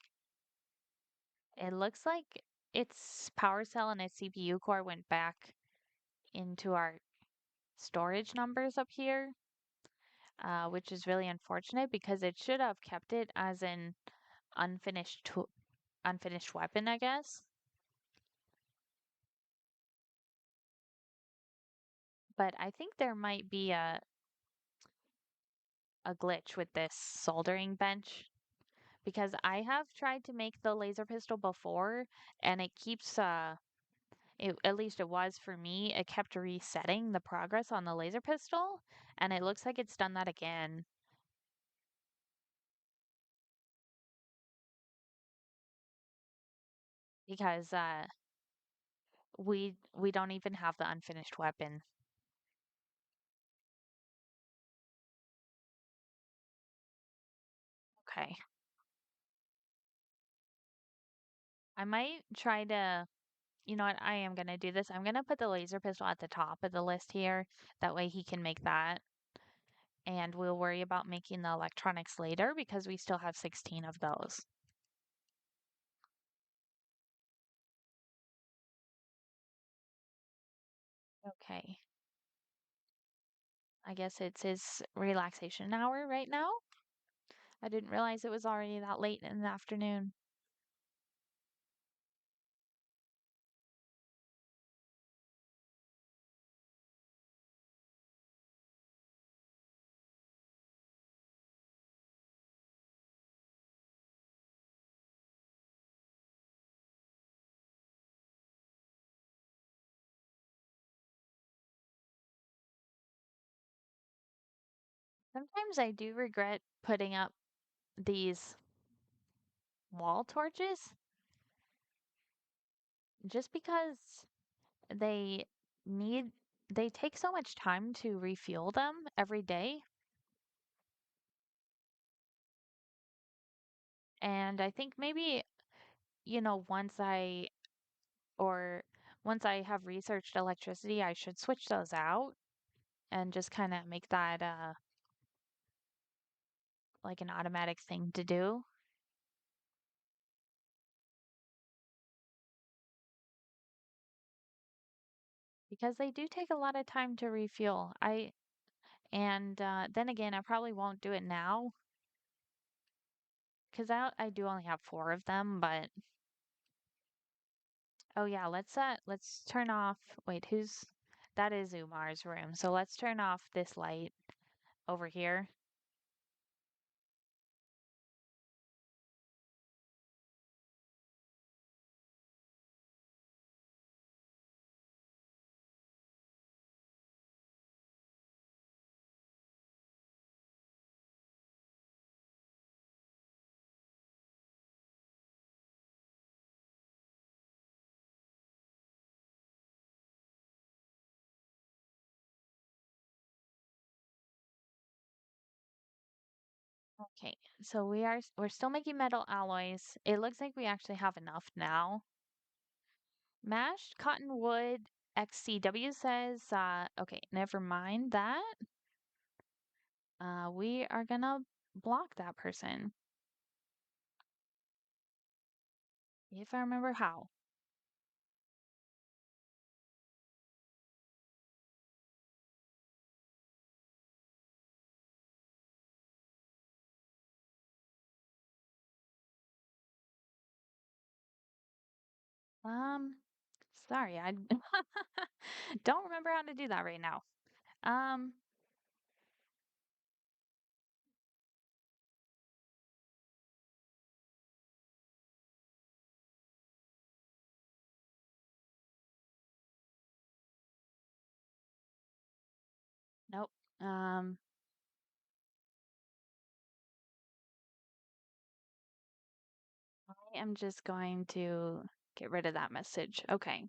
It looks like its power cell and its CPU core went back into our storage numbers up here, which is really unfortunate because it should have kept it as an unfinished weapon, I guess. But I think there might be a glitch with this soldering bench because I have tried to make the laser pistol before and it keeps at least it was for me, it kept resetting the progress on the laser pistol and it looks like it's done that again because we don't even have the unfinished weapon. Okay. I might try to, you know what, I am gonna do this. I'm gonna put the laser pistol at the top of the list here. That way he can make that. And we'll worry about making the electronics later because we still have 16 of those. Okay. I guess it's his relaxation hour right now. I didn't realize it was already that late in the afternoon. Sometimes I do regret putting up these wall torches just because they need they take so much time to refuel them every day. And I think maybe, once or once I have researched electricity, I should switch those out and just kind of make that like an automatic thing to do because they do take a lot of time to refuel. Then again, I probably won't do it now because I do only have four of them, but oh yeah, let's turn off. Wait, who's that is Umar's room. So let's turn off this light over here. Okay, so we're still making metal alloys. It looks like we actually have enough now. Mashed cotton wood XCW says, okay, never mind that. We are gonna block that person if I remember how. Um, sorry, I don't remember how to do that right now. Um, nope. Um, I am just going to get rid of that message. Okay.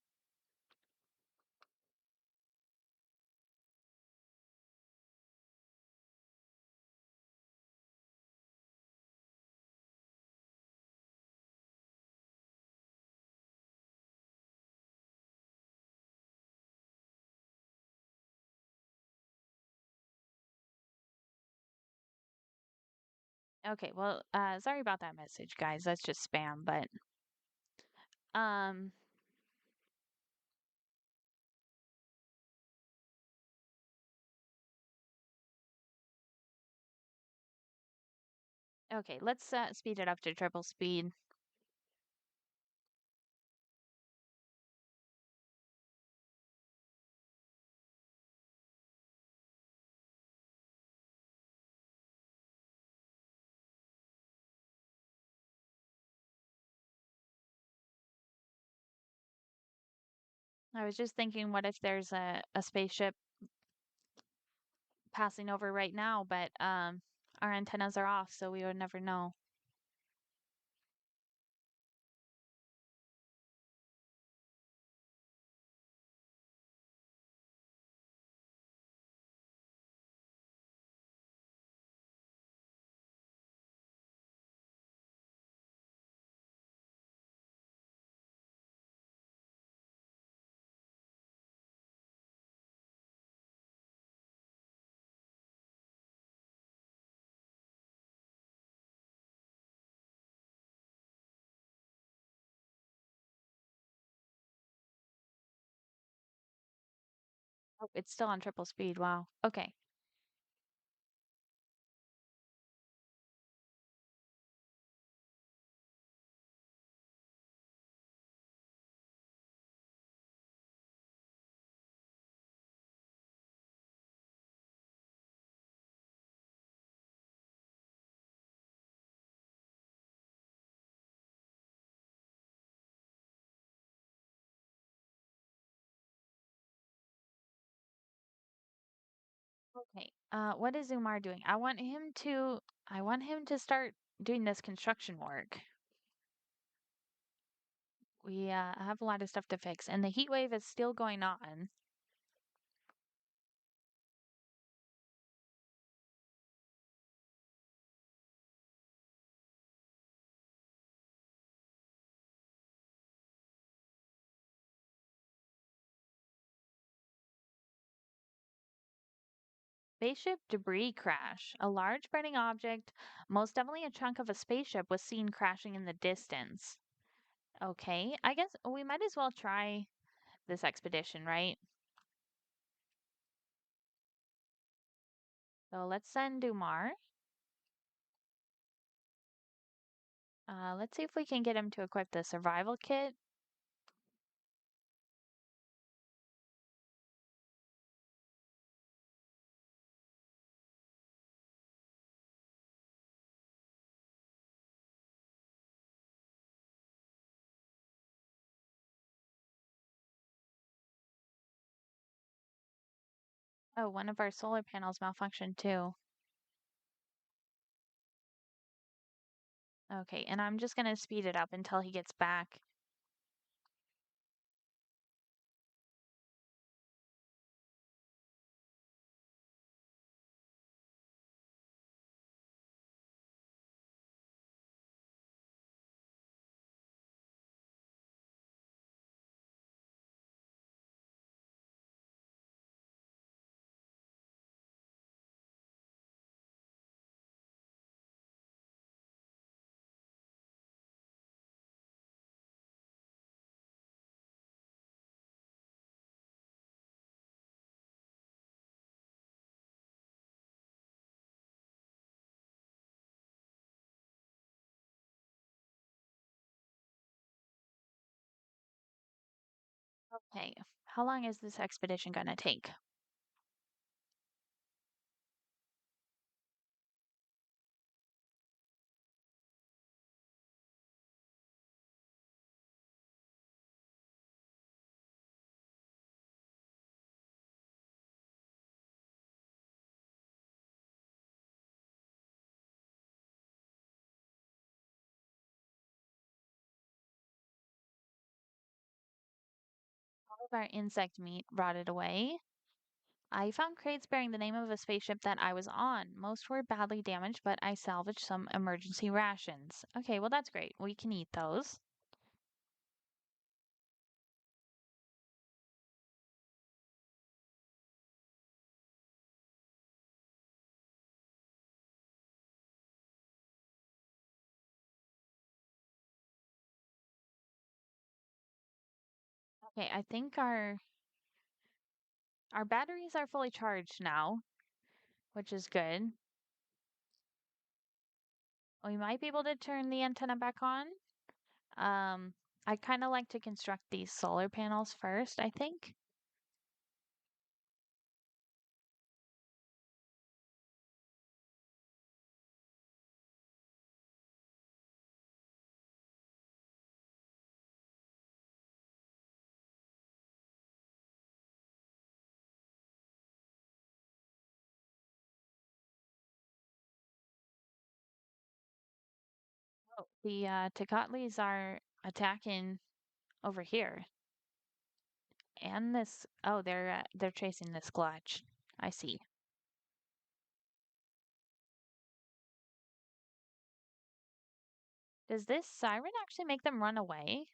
Okay, well, sorry about that message, guys. That's just spam, but um, okay, let's speed it up to triple speed. I was just thinking, what if there's a spaceship passing over right now, but our antennas are off, so we would never know. Oh, it's still on triple speed. Wow. Okay. Okay. What is Umar doing? I want him to start doing this construction work. We have a lot of stuff to fix, and the heat wave is still going on. Spaceship debris crash. A large burning object, most definitely a chunk of a spaceship, was seen crashing in the distance. Okay, I guess we might as well try this expedition, right? So let's send Umar. Let's see if we can get him to equip the survival kit. Oh, one of our solar panels malfunctioned too. Okay, and I'm just gonna speed it up until he gets back. Okay, how long is this expedition gonna take? All of our insect meat rotted away. I found crates bearing the name of a spaceship that I was on. Most were badly damaged, but I salvaged some emergency rations. Okay, well, that's great. We can eat those. Okay, I think our batteries are fully charged now, which is good. We might be able to turn the antenna back on. Um, I kind of like to construct these solar panels first, I think. Oh, the Tecatlis are attacking over here. And this, oh, they're chasing this clutch. I see. Does this siren actually make them run away?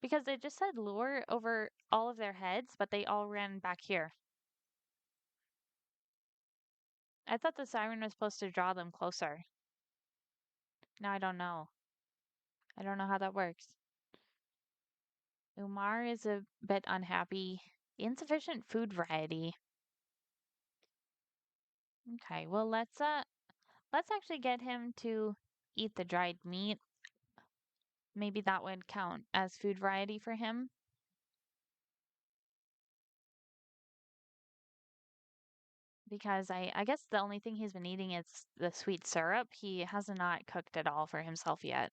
Because it just said lure over all of their heads, but they all ran back here. I thought the siren was supposed to draw them closer. Now I don't know. I don't know how that works. Umar is a bit unhappy. Insufficient food variety. Okay, well let's actually get him to eat the dried meat. Maybe that would count as food variety for him. Because I guess the only thing he's been eating is the sweet syrup. He has not cooked it all for himself yet.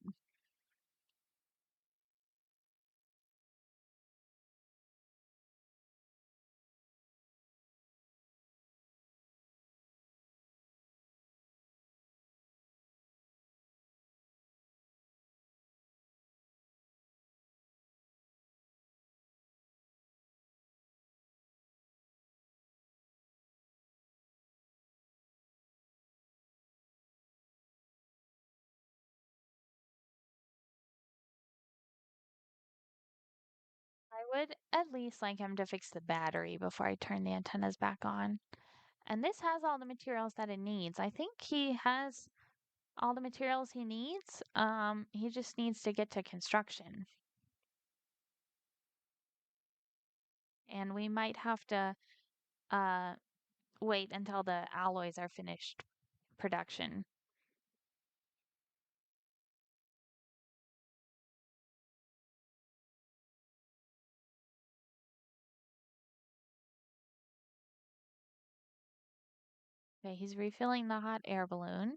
Would at least like him to fix the battery before I turn the antennas back on. And this has all the materials that it needs. I think he has all the materials he needs. He just needs to get to construction. And we might have to uh wait until the alloys are finished production. Okay, he's refilling the hot air balloon.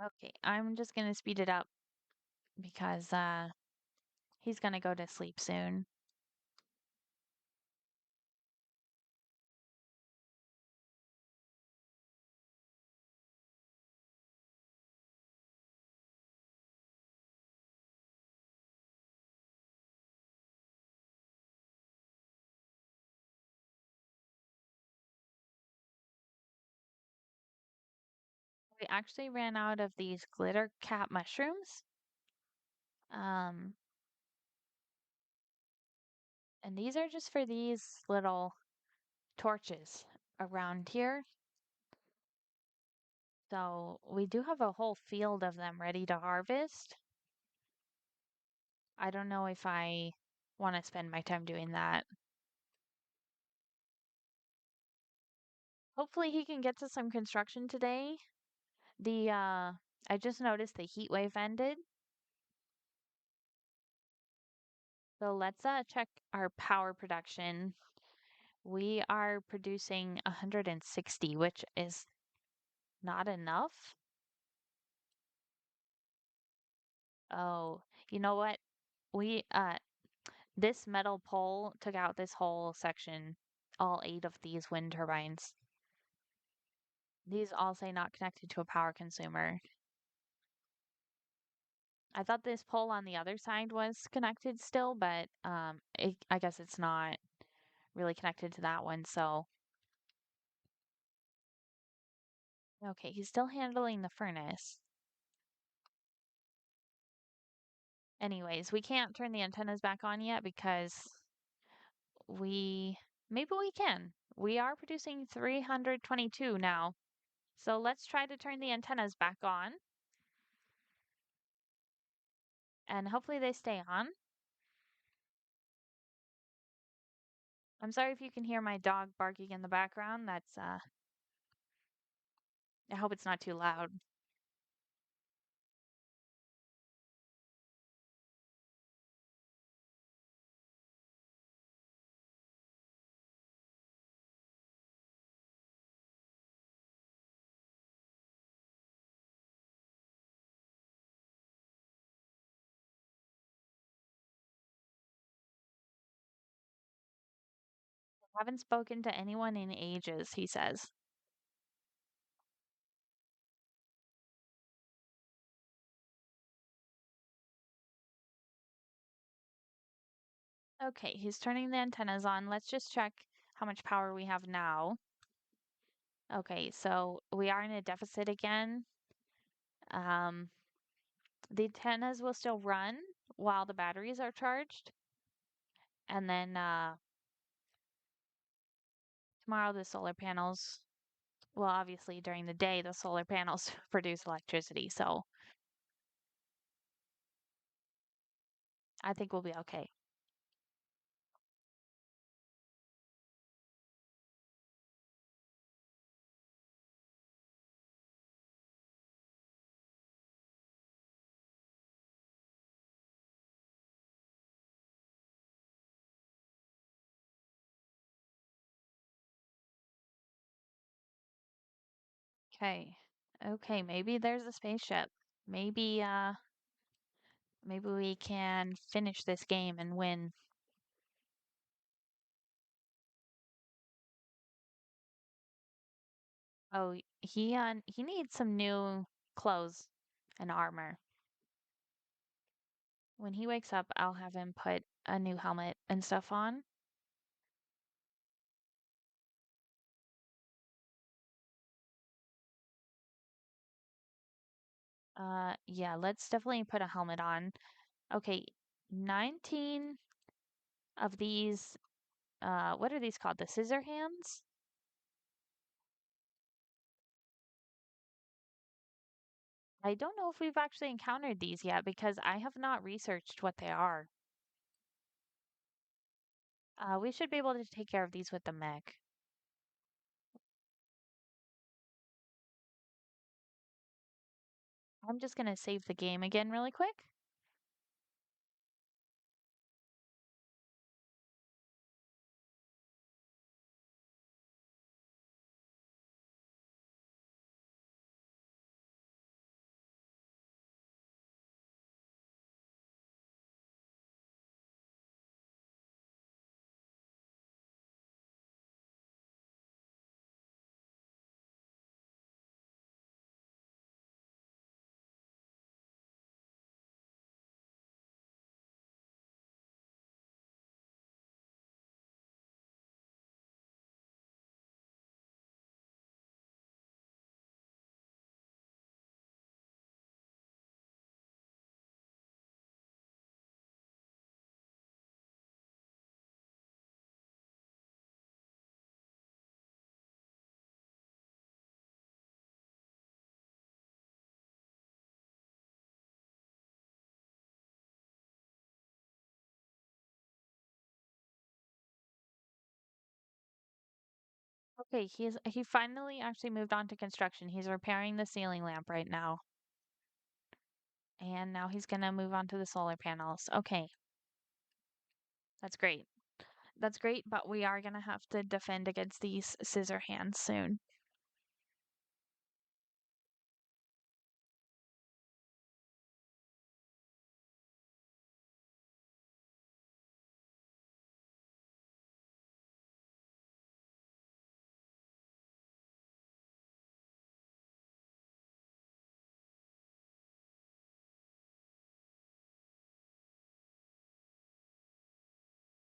Okay, I'm just gonna speed it up because he's gonna go to sleep soon. We actually ran out of these glitter cap mushrooms. Um, and these are just for these little torches around here. So we do have a whole field of them ready to harvest. I don't know if I want to spend my time doing that. Hopefully he can get to some construction today. I just noticed the heat wave ended. So let's check our power production. We are producing 160, which is not enough. Oh, you know what? We this metal pole took out this whole section, all 8 of these wind turbines. These all say not connected to a power consumer. I thought this pole on the other side was connected still, but I guess it's not really connected to that one. So, okay, he's still handling the furnace. Anyways, we can't turn the antennas back on yet because we maybe we can. We are producing 322 now. So let's try to turn the antennas back on and hopefully they stay on. I'm sorry if you can hear my dog barking in the background. That's I hope it's not too loud. Haven't spoken to anyone in ages, he says. Okay, he's turning the antennas on. Let's just check how much power we have now. Okay, so we are in a deficit again. Um, the antennas will still run while the batteries are charged. And then tomorrow the solar panels, well, obviously during the day, the solar panels produce electricity. So I think we'll be okay. Okay. Okay, maybe there's a spaceship. Maybe maybe we can finish this game and win. Oh, he needs some new clothes and armor. When he wakes up, I'll have him put a new helmet and stuff on. Yeah, let's definitely put a helmet on. Okay, 19 of these, what are these called? The scissor hands? I don't know if we've actually encountered these yet because I have not researched what they are. We should be able to take care of these with the mech. I'm just gonna save the game again really quick. Okay, he finally actually moved on to construction. He's repairing the ceiling lamp right now. And now he's gonna move on to the solar panels. Okay, that's great. That's great, but we are gonna have to defend against these scissor hands soon.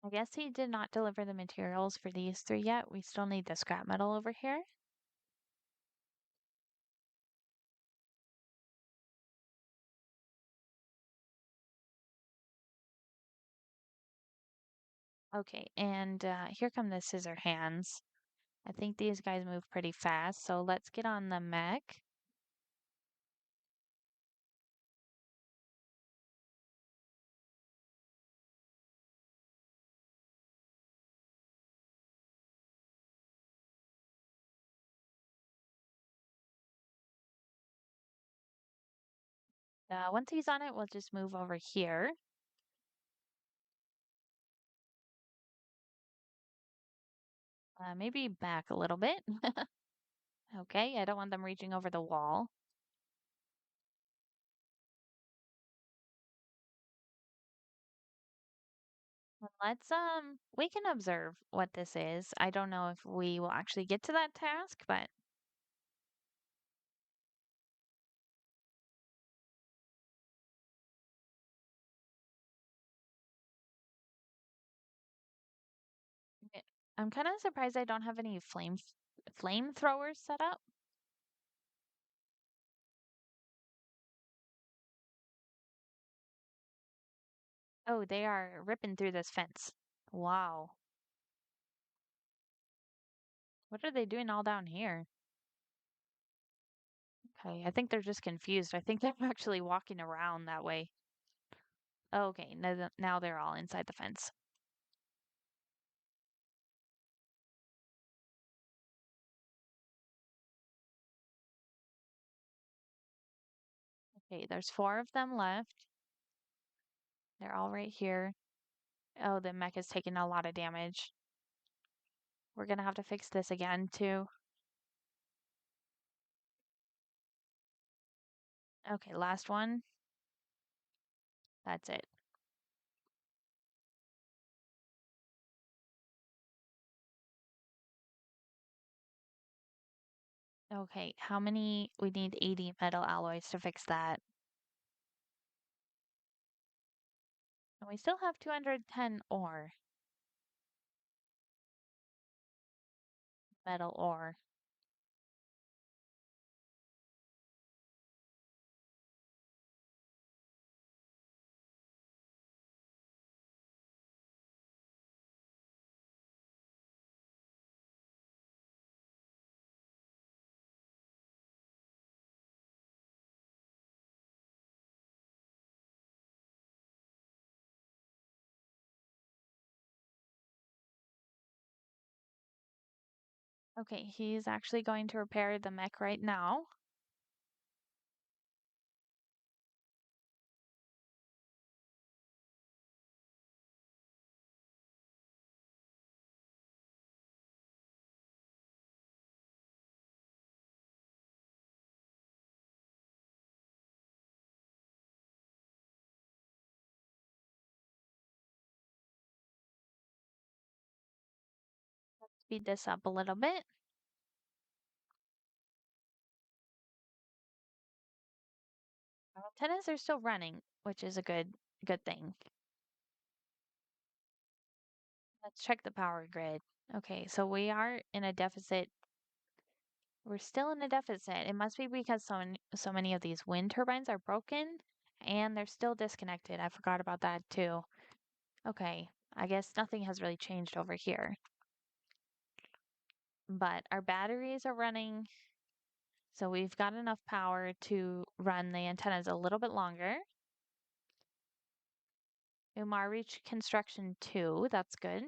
I guess he did not deliver the materials for these three yet. We still need the scrap metal over here. Okay, and here come the scissor hands. I think these guys move pretty fast, so let's get on the mech. Once he's on it, we'll just move over here. Maybe back a little bit. Okay, I don't want them reaching over the wall. We can observe what this is. I don't know if we will actually get to that task, but eh, I'm kind of surprised I don't have any flamethrowers set up. Oh, they are ripping through this fence. Wow. What are they doing all down here? Okay, I think they're just confused. I think they're actually walking around that way. Okay, now they're all inside the fence. Okay, there's four of them left. They're all right here. Oh, the mech is taking a lot of damage. We're gonna have to fix this again too. Okay, last one. That's it. Okay, how many? We need 80 metal alloys to fix that. And we still have 210 ore, metal ore. Okay, he's actually going to repair the mech right now. Speed this up a little bit. Our antennas are still running, which is a good thing. Let's check the power grid. Okay, so we are in a deficit. We're still in a deficit. It must be because so many of these wind turbines are broken and they're still disconnected. I forgot about that too. Okay, I guess nothing has really changed over here. But our batteries are running, so we've got enough power to run the antennas a little bit longer. Umar reached construction 2. That's good.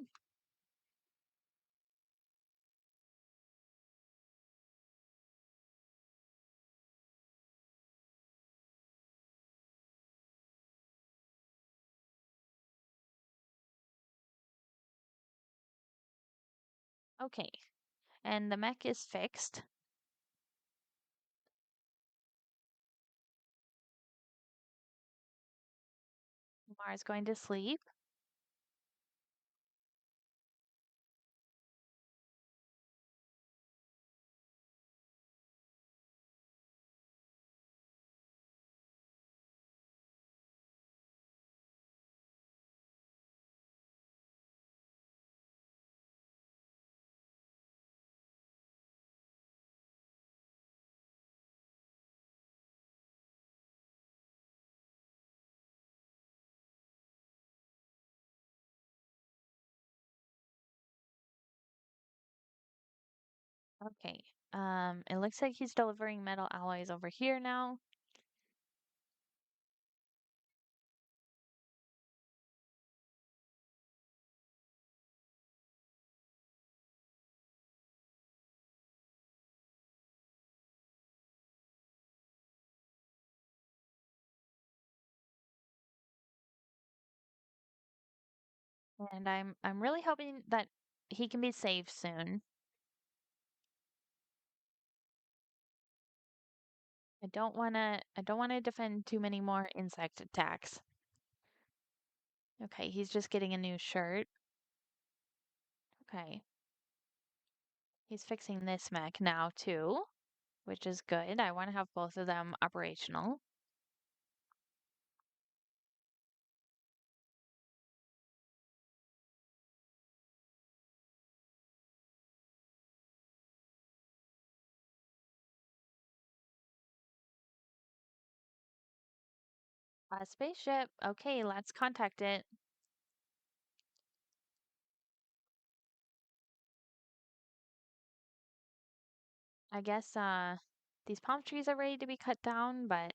Okay, and the mech is fixed. Umar is going to sleep. Okay, it looks like he's delivering metal alloys over here now. And I'm really hoping that he can be saved soon. I don't wanna defend too many more insect attacks. Okay, he's just getting a new shirt. Okay. He's fixing this mech now too, which is good. I want to have both of them operational. A spaceship. Okay, let's contact it. I guess these palm trees are ready to be cut down, but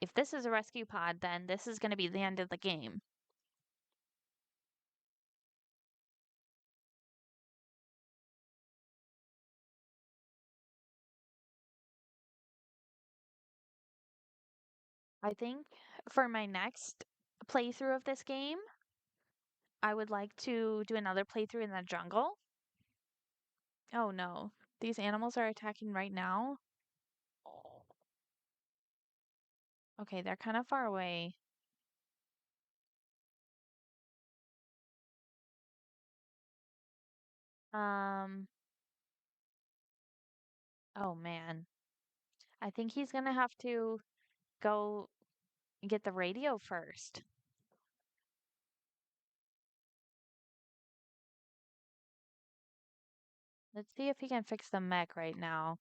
if this is a rescue pod, then this is going to be the end of the game. I think for my next playthrough of this game, I would like to do another playthrough in the jungle. Oh no, these animals are attacking right now. Okay, they're kind of far away. Um, Oh man. I think he's gonna have to go get the radio first. Let's see if he can fix the mech right now.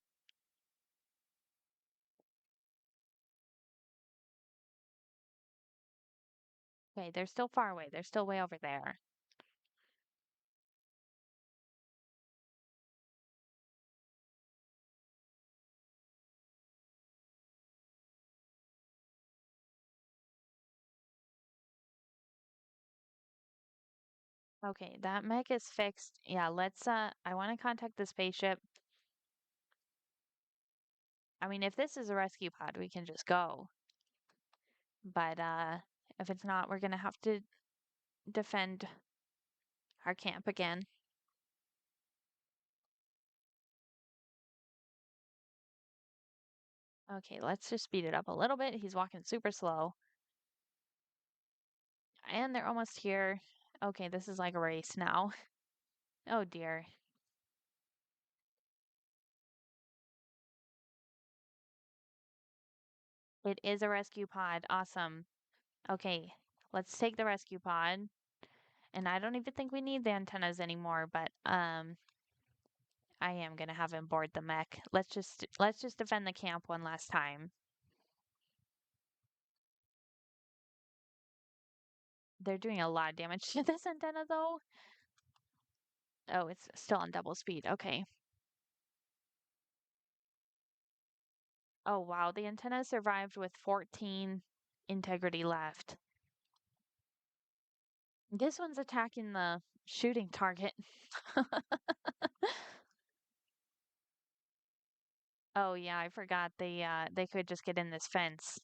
Okay, they're still far away. They're still way over there. Okay, that mech is fixed. Yeah, let's I want to contact the spaceship. I mean, if this is a rescue pod, we can just go. But if it's not, we're gonna have to defend our camp again. Okay, let's just speed it up a little bit. He's walking super slow. And they're almost here. Okay, this is like a race now. Oh dear. It is a rescue pod. Awesome. Okay, let's take the rescue pod. And I don't even think we need the antennas anymore, but I am gonna have him board the mech. Let's just defend the camp one last time. They're doing a lot of damage to this antenna though. Oh, it's still on double speed. Okay. Oh wow, the antenna survived with 14 integrity left. This one's attacking the shooting target. Oh yeah, I forgot they could just get in this fence.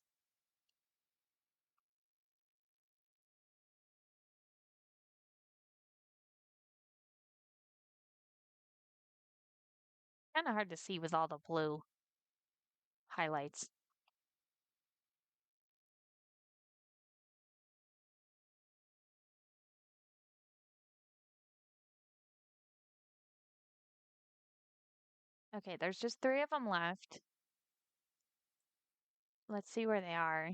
Kind of hard to see with all the blue highlights. Okay, there's just three of them left. Let's see where they are.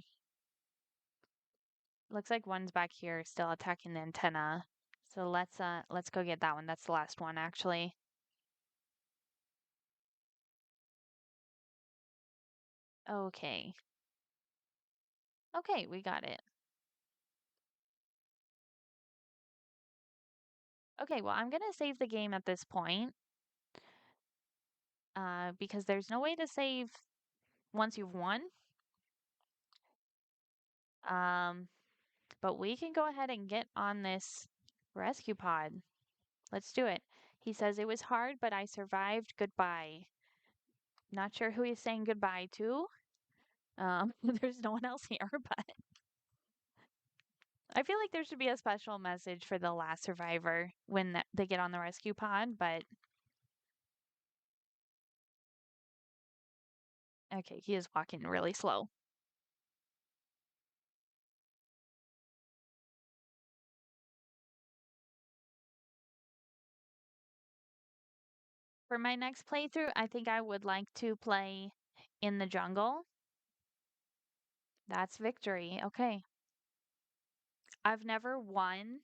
Looks like one's back here still attacking the antenna. So let's go get that one. That's the last one actually. Okay. Okay, we got it. Okay, well, I'm gonna save the game at this point, because there's no way to save once you've won. Um, but we can go ahead and get on this rescue pod. Let's do it. He says it was hard, but I survived. Goodbye. Not sure who he's saying goodbye to. There's no one else here, but I feel like there should be a special message for the last survivor when they get on the rescue pod, but okay, he is walking really slow. For my next playthrough, I think I would like to play in the jungle. That's victory. Okay. I've never won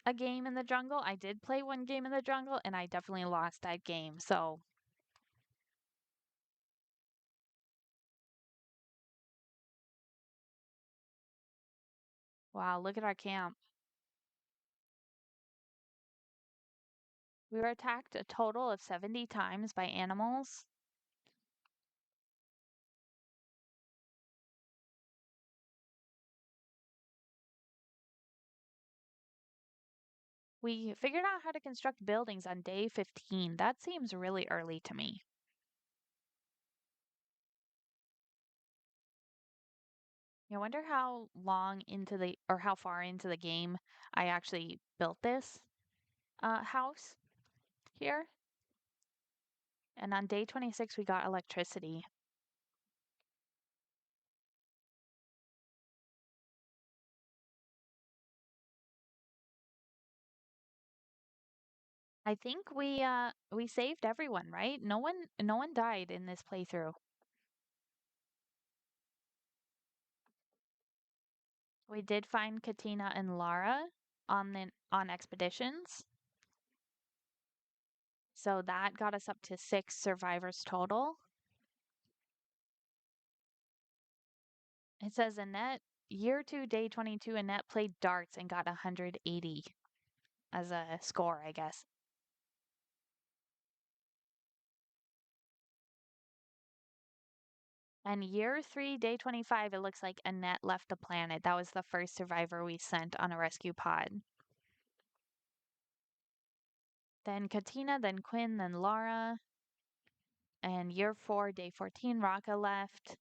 a game in the jungle. I did play one game in the jungle and I definitely lost that game. So, wow, look at our camp. We were attacked a total of 70 times by animals. We figured out how to construct buildings on day 15. That seems really early to me. I wonder how long into the or how far into the game I actually built this house here. And on day 26 we got electricity. I think we saved everyone, right? No one died in this playthrough. We did find Katina and Lara on expeditions. So that got us up to 6 survivors total. It says Annette, year 2, day 22, Annette played darts and got 180 as a score, I guess. And year 3, day 25, it looks like Annette left the planet. That was the first survivor we sent on a rescue pod. Then Katina, then Quinn, then Laura. And year 4, day 14, Raka left.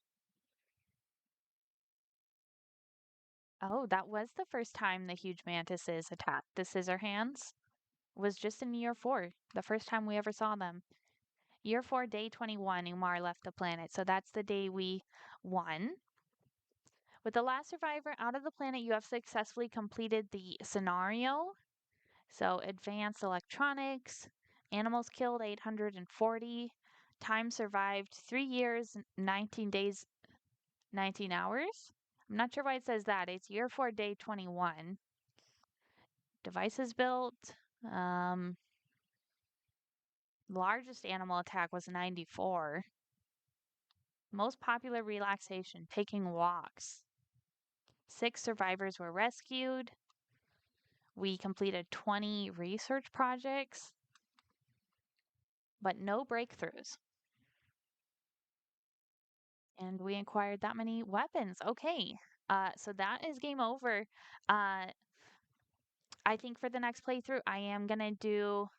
Oh, that was the first time the huge mantises attacked the Scissorhands. Was just in year 4, the first time we ever saw them. Year 4, day 21, Umar left the planet. So that's the day we won. With the last survivor out of the planet, you have successfully completed the scenario. So advanced electronics, animals killed 840, time survived 3 years, 19 days, 19 hours. I'm not sure why it says that. It's year 4, day 21. Devices built. Um, Largest animal attack was 94. Most popular relaxation, taking walks. 6 survivors were rescued. We completed 20 research projects, but no breakthroughs. And we acquired that many weapons. Okay. So that is game over. Uh, I think for the next playthrough, I am gonna do,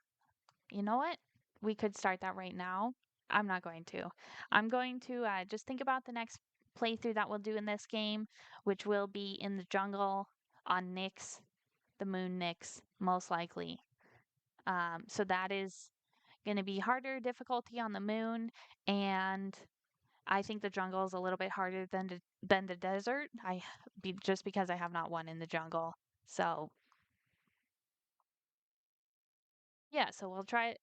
you know what? We could start that right now. I'm not going to. I'm going to just think about the next playthrough that we'll do in this game, which will be in the jungle on Nyx, the moon Nyx, most likely. So that is going to be harder difficulty on the moon, and I think the jungle is a little bit harder than the desert. Just because I have not won in the jungle. So yeah, so we'll try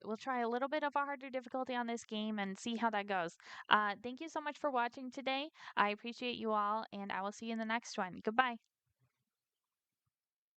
a little bit of a harder difficulty on this game and see how that goes. Thank you so much for watching today. I appreciate you all, and I will see you in the next one. Goodbye.